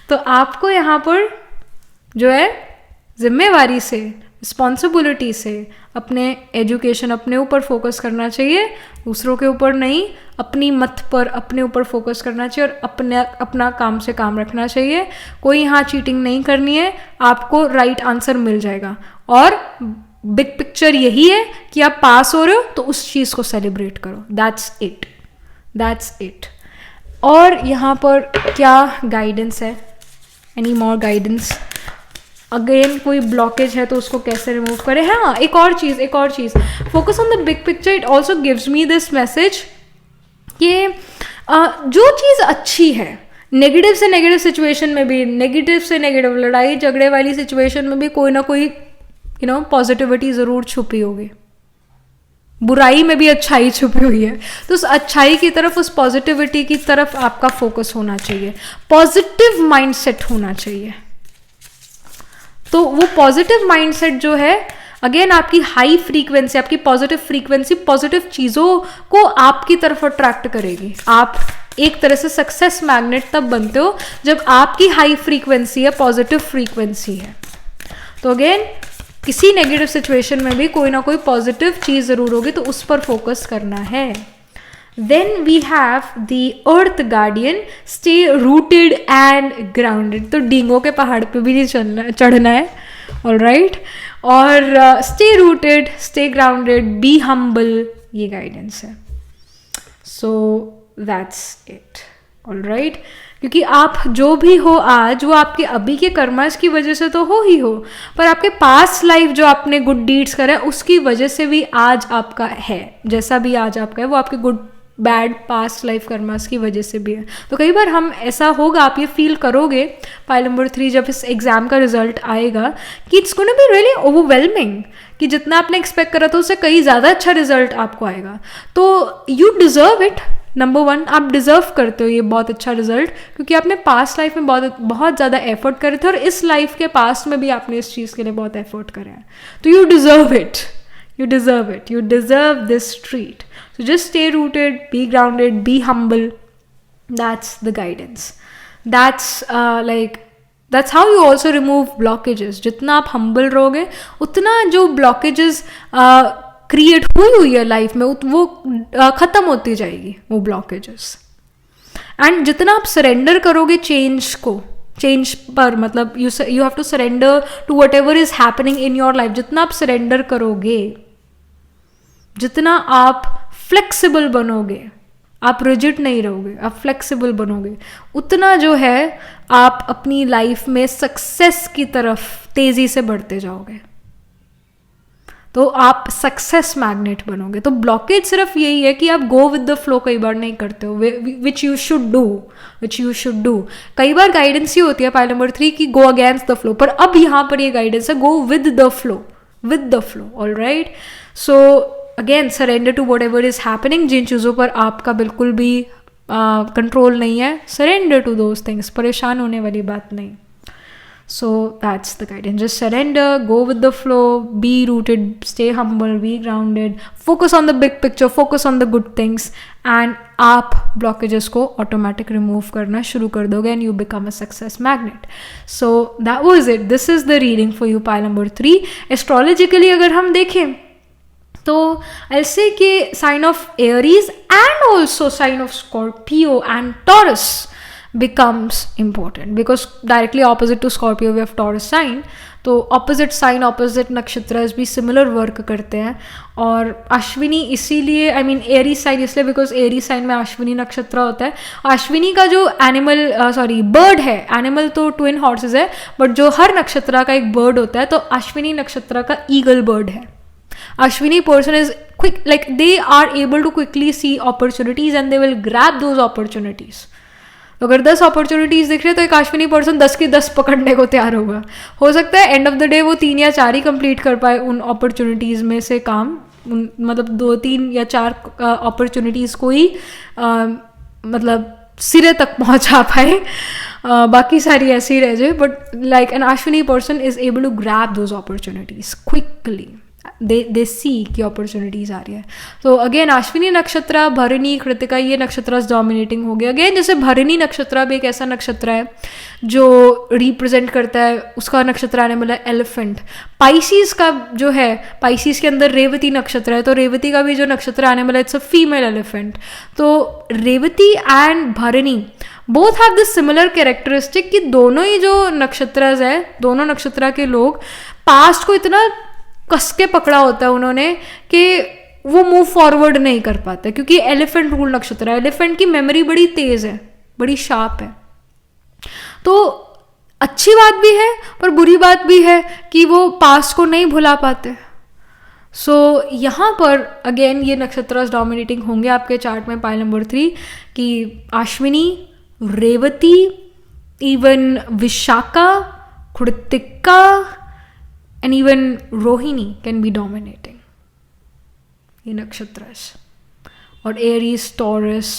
तो आपको यहाँ पर जो है जिम्मेवारी से, रिस्पॉन्सिबिलिटी से अपने एजुकेशन, अपने ऊपर फोकस करना चाहिए, दूसरों के ऊपर नहीं। अपनी मत पर, अपने ऊपर फोकस करना चाहिए और अपना काम से काम रखना चाहिए। कोई यहाँ चीटिंग नहीं करनी है, आपको राइट आंसर मिल जाएगा। और बिग पिक्चर यही है कि आप पास हो रहे हो तो उस चीज़ को सेलिब्रेट करो। That's it. और यहाँ पर क्या गाइडेंस है, एनी मोर गाइडेंस? अगेन कोई ब्लॉकेज है तो उसको कैसे रिमूव करें। हाँ, एक और चीज़, focus on the big picture. It also gives me this message कि जो चीज़ अच्छी है, नेगेटिव से नेगेटिव सिचुएशन में भी, नेगेटिव से नेगेटिव लड़ाई झगड़े वाली सिचुएशन में भी कोई ना कोई पॉजिटिविटी ज़रूर छुपी होगी। बुराई में भी अच्छाई छुपी हुई है, तो उस अच्छाई की तरफ, उस पॉजिटिविटी की तरफ आपका फोकस होना चाहिए, पॉजिटिव माइंडसेट होना चाहिए। तो वो पॉजिटिव माइंडसेट जो है, अगेन आपकी हाई फ्रीक्वेंसी, आपकी पॉजिटिव फ्रीक्वेंसी पॉजिटिव चीज़ों को आपकी तरफ अट्रैक्ट करेगी। आप एक तरह से सक्सेस मैग्नेट तब बनते हो जब आपकी हाई फ्रीक्वेंसी है, पॉजिटिव फ्रीक्वेंसी है। तो अगेन किसी नेगेटिव सिचुएशन में भी कोई ना कोई पॉजिटिव चीज़ ज़रूर होगी, तो उस पर फोकस करना है। Then we have the Earth Guardian, stay rooted and grounded। तो डींगों के पहाड़ पे भी नहीं चढ़ना है, all right? और stay rooted, stay grounded, be humble, ये गाइडेंस है। So that's it, all right? क्योंकि आप जो भी हो आज, वो आपके अभी के कर्मास की वजह से तो हो ही हो, पर आपके पास्ट लाइफ जो आपने गुड डीड्स करा है उसकी वजह से भी आज आपका है। जैसा भी आज आपका है वो आपके good bad past life karmas की वजह से भी है। तो कई बार हम ऐसा होगा, आप ये फील करोगे पाइल नंबर 3 जब इस एग्ज़ाम का रिजल्ट आएगा कि it's gonna be really overwhelming, कि जितना आपने एक्सपेक्ट करा था उससे कहीं ज़्यादा अच्छा रिजल्ट आपको आएगा। तो यू डिज़र्व इट। नंबर 1, आप डिज़र्व करते हो ये बहुत अच्छा रिजल्ट, क्योंकि आपने पास्ट लाइफ में बहुत ज़्यादा एफर्ट करे थे और इस लाइफ के पास्ट में भी आपने इस चीज़ के लिए बहुत एफर्ट करे हैं। तो you deserve it, you deserve it, you deserve this treat. So just stay rooted, be grounded, be humble. That's the guidance. That's how you also remove blockages. जितना आप humble रहोगे उतना जो blockages create हुई है लाइफ में वो ख़त्म होती जाएगी वो blockages. एंड जितना आप सरेंडर करोगे चेंज पर, मतलब you have to surrender to whatever is happening in your life, जितना आप सरेंडर करोगे, जितना आप फ्लेक्सिबल बनोगे, आप रिजिड नहीं रहोगे, आप फ्लेक्सिबल बनोगे, उतना जो है आप अपनी लाइफ में सक्सेस की तरफ तेजी से बढ़ते जाओगे। तो आप सक्सेस मैग्नेट बनोगे। तो ब्लॉकेज सिर्फ यही है कि आप गो विद द फ्लो कई बार नहीं करते हो, विच यू शुड डू। कई बार गाइडेंस ही होती है पाइल नंबर 3 की गो अगेंस्ट द फ्लो, पर अब यहाँ पर ये गाइडेंस है go with the flow. All right, so again surrender to whatever is happening. जिन चीज़ों पर आपका बिल्कुल भी कंट्रोल नहीं है, सरेंडर टू दोज थिंग्स, परेशान होने वाली बात नहीं। So that's the guidance. Just surrender, go with the flow, be rooted, stay humble, be grounded, focus on the big picture, focus on the good things, and आप blockages को automatic remove करना शुरू कर दोगे and you become a success magnet. So that was it. This is the reading for you, pile number 3. Astrologically अगर हम देखें तो I'll say कि sign of Aries and also sign of Scorpio and Taurus becomes important because directly opposite to Scorpio we have Taurus sign. तो opposite sign, opposite nakshatras भी similar work करते हैं। और अश्विनी इसीलिए एरी साइन इसलिए बिकॉज एरी साइन में अश्विनी नक्षत्र होता है। अश्विनी का जो बर्ड है, एनिमल तो ट्विन हॉर्सेस है, बट जो हर नक्षत्र का एक बर्ड होता है, तो अश्विनी नक्षत्र का ईगल बर्ड है। Ashwini person is quick, like they are able to quickly see opportunities and they will grab those opportunities. तो अगर 10 अपॉर्चुनिटीज दिख रहे हैं तो एक अश्विनी पर्सन 10 की 10 पकड़ने को तैयार होगा। हो सकता है एंड ऑफ द डे वो 3 या 4 ही कंप्लीट कर पाए उन अपॉर्चुनिटीज में से काम, मतलब 2, 3 या 4 अपॉर्चुनिटीज को ही मतलब सिरे तक पहुंचा पाए, बाकी सारी ऐसी रह जाए। But like an Ashwini person is able to grab those opportunities quickly, they see की अपॉर्चुनिटीज आ रही है। तो अगेन अश्विनी नक्षत्र, भरणी, कृतिका, ये नक्षत्र डोमिनेटिंग हो गया। अगेन जैसे भरणी नक्षत्र भी एक ऐसा नक्षत्र है जो रिप्रेजेंट करता है, उसका नक्षत्र आने वाला है एलिफेंट। पाइसिस का जो है, पाइसिस के अंदर रेवती नक्षत्र है, तो रेवती का भी जो नक्षत्र आने वाला है इट्स अ फीमेल एलिफेंट। तो रेवती एंड भरणी both have this similar characteristic कि दोनों ही जो नक्षत्र है, दोनों नक्षत्र के लोग पास्ट को इतना कस के पकड़ा होता है उन्होंने कि वो मूव फॉरवर्ड नहीं कर पाते, क्योंकि एलिफेंट रूल नक्षत्र है। एलिफेंट की मेमोरी बड़ी तेज है, बड़ी शार्प है। तो अच्छी बात भी है पर बुरी बात भी है कि वो पास्ट को नहीं भुला पाते। सो यहाँ पर अगेन ये नक्षत्र डोमिनेटिंग होंगे आपके चार्ट में पाइल नंबर 3 कि Ashwini, Revati, even Vishakha, Krittika and even Rohini can be dominating ये नक्षत्रास। और एरीज, टॉरस,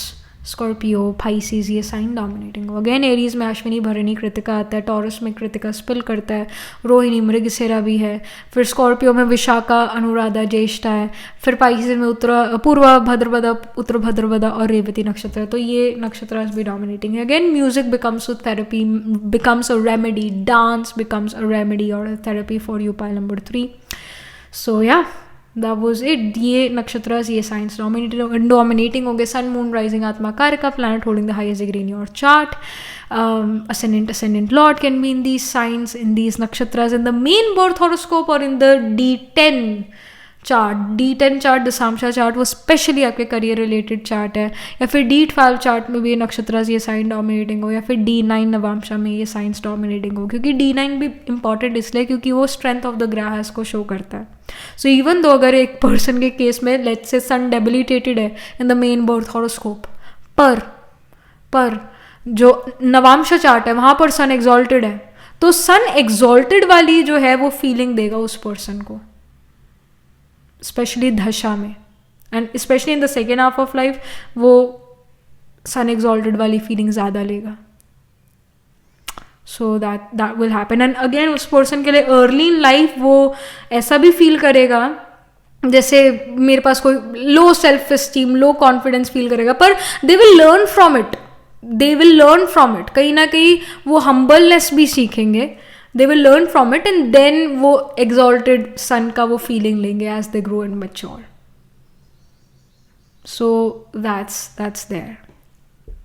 स्कॉर्पियो, पाइसिस ये साइन डोमिनेटिंग हो। अगेन एरीज में अश्विनी, भरणी, कृतिका आता है, टॉरस में कृतिका स्पिल करता है, रोहिणी, मृगशिरा भी है, फिर स्कॉर्पियो में विशाखा, अनुराधा, ज्येष्ठा है, फिर पाइसिस में पूर्व भद्रपदा, उत्तर भद्रपदा और रेवती नक्षत्र है। तो ये नक्षत्र भी डोमिनेटिंग है। Again music becomes a therapy, becomes a remedy, dance becomes a remedy और a therapy for you pile number 3। So yeah that was it. ये नक्षत्रास, ये साइंस डोमिनेटिंग होंगे। सन, मून, राइजिंग, आत्मा, कारका, planet holding the highest degree in your chart. Ascendant lord can be in these signs, in these nakshatras, in the main birth horoscope or in the D10 chart, D10 chart, Dashamsha chart, वो specially आपके career related chart है, या फिर D12 chart में भी ये नक्षत्र ये साइन डोमिनेटिंग हो, या फिर D9 नवांशा में ये साइंस डोमिनेटिंग हो, क्योंकि D9 भी इंपॉर्टेंट इसलिए क्योंकि वो स्ट्रेंथ ऑफ द ग्राहस को शो करता है. सो इवन दो अगर एक पर्सन के केस में लेट्स से सन डेबिलिटेटेड है इन द मेन बर्थ हॉरोस्कोप, पर जो नवांशा चार्ट है वहाँ पर सन एग्जॉल्टेड है, तो सन एग्जॉल्टेड वाली जो है वो फीलिंग देगा उस पर्सन को, स्पेशली दशा में, and specially in the second half of life वो सन एग्जॉल्टेड वाली फीलिंग ज़्यादा लेगा. सो that will happen. And again उस पर्सन के लिए अर्ली इन लाइफ वो ऐसा भी फील करेगा जैसे मेरे पास कोई low self esteem, low confidence feel करेगा, पर they will learn from it, कहीं ना कहीं वो हम्बलनेस भी सीखेंगे, they will learn from it, and then वो exalted sun का वो feeling लेंगे as they grow and mature. So that's there.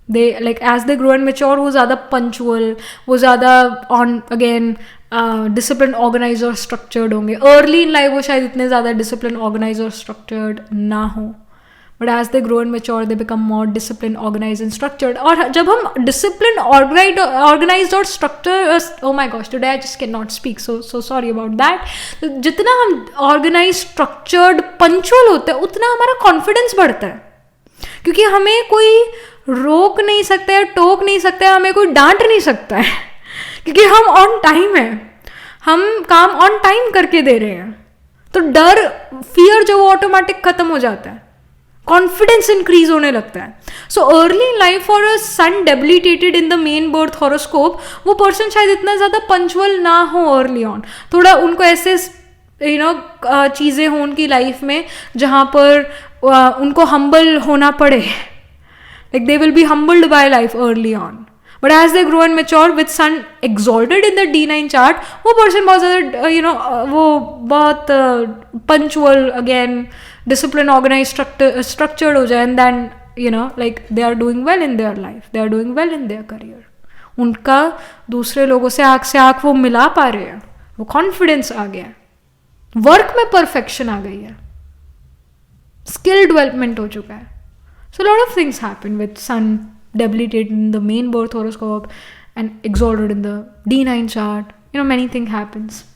They like as they grow and mature वो ज़्यादा punctual, वो ज़्यादा on again disciplined, organized और structured होंगे. Early in life वो शायद इतने ज़्यादा disciplined, organized और structured ना हो, but as they grow and mature they become more disciplined, organized and structured. और जब हम disciplined, organized और structured, oh my gosh, today I just cannot speak, so sorry about that. तो जितना हम organized, structured, punctual होते हैं उतना हमारा confidence बढ़ता है, क्योंकि हमें कोई रोक नहीं सकता है, टोक नहीं सकता है, हमें कोई डांट नहीं सकता है, क्योंकि हम ऑन टाइम है, हम काम ऑन टाइम करके दे रहे हैं. तो डर, फियर जो वो ऑटोमेटिक खत्म हो जाता है, कॉन्फिडेंस इंक्रीज होने लगता है. So early in life for a sun debilitated in the main birth horoscope, वो पर्सन शायद इतना ज़्यादा पंचुअल ना हो अर्ली ऑन, थोड़ा उनको ऐसे चीज़ें हों उनकी लाइफ में जहाँ पर उनको हम्बल होना पड़े, like they will be humbled by life early on. But as they grow and mature with sun exalted in the D9 chart, वो पर्सन बहुत ज़्यादा वो बहुत punctual, again discipline, organized, structured हो जाए, and then like they are doing well in their life, they are doing well in their career. उनका दूसरे लोगों से आँख वो मिला पा रहे हैं, वो कॉन्फिडेंस आ गया, वर्क में परफेक्शन आ गई है, स्किल डेवलपमेंट हो चुका है. So a lot of things happen with sun debilitated in the main birth horoscope and exalted in the D9 chart. Many things happens.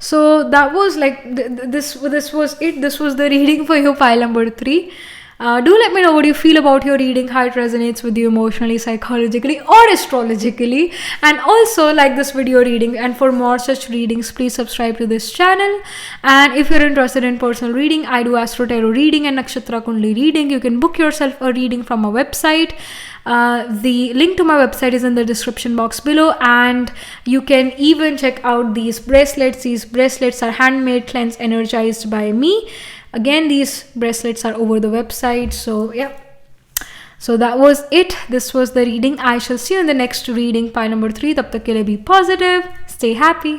So that was like this was it. This was the reading for you, pile number 3. Do let me know what you feel about your reading, how it resonates with you emotionally, psychologically or astrologically, and also like this video reading. And for more such readings, please subscribe to this channel. And if you're interested in personal reading, I do Astro Tarot reading and Nakshatra Kundli reading. You can book yourself a reading from our website. The link to my website is in the description box below, and you can even check out these bracelets. These bracelets are handmade, cleansed, energized by me. Again, these bracelets are over the website. So yeah, so that was it. This was the reading. I shall see you in the next reading, pile number 3. Tab tak ke liye be positive, stay happy.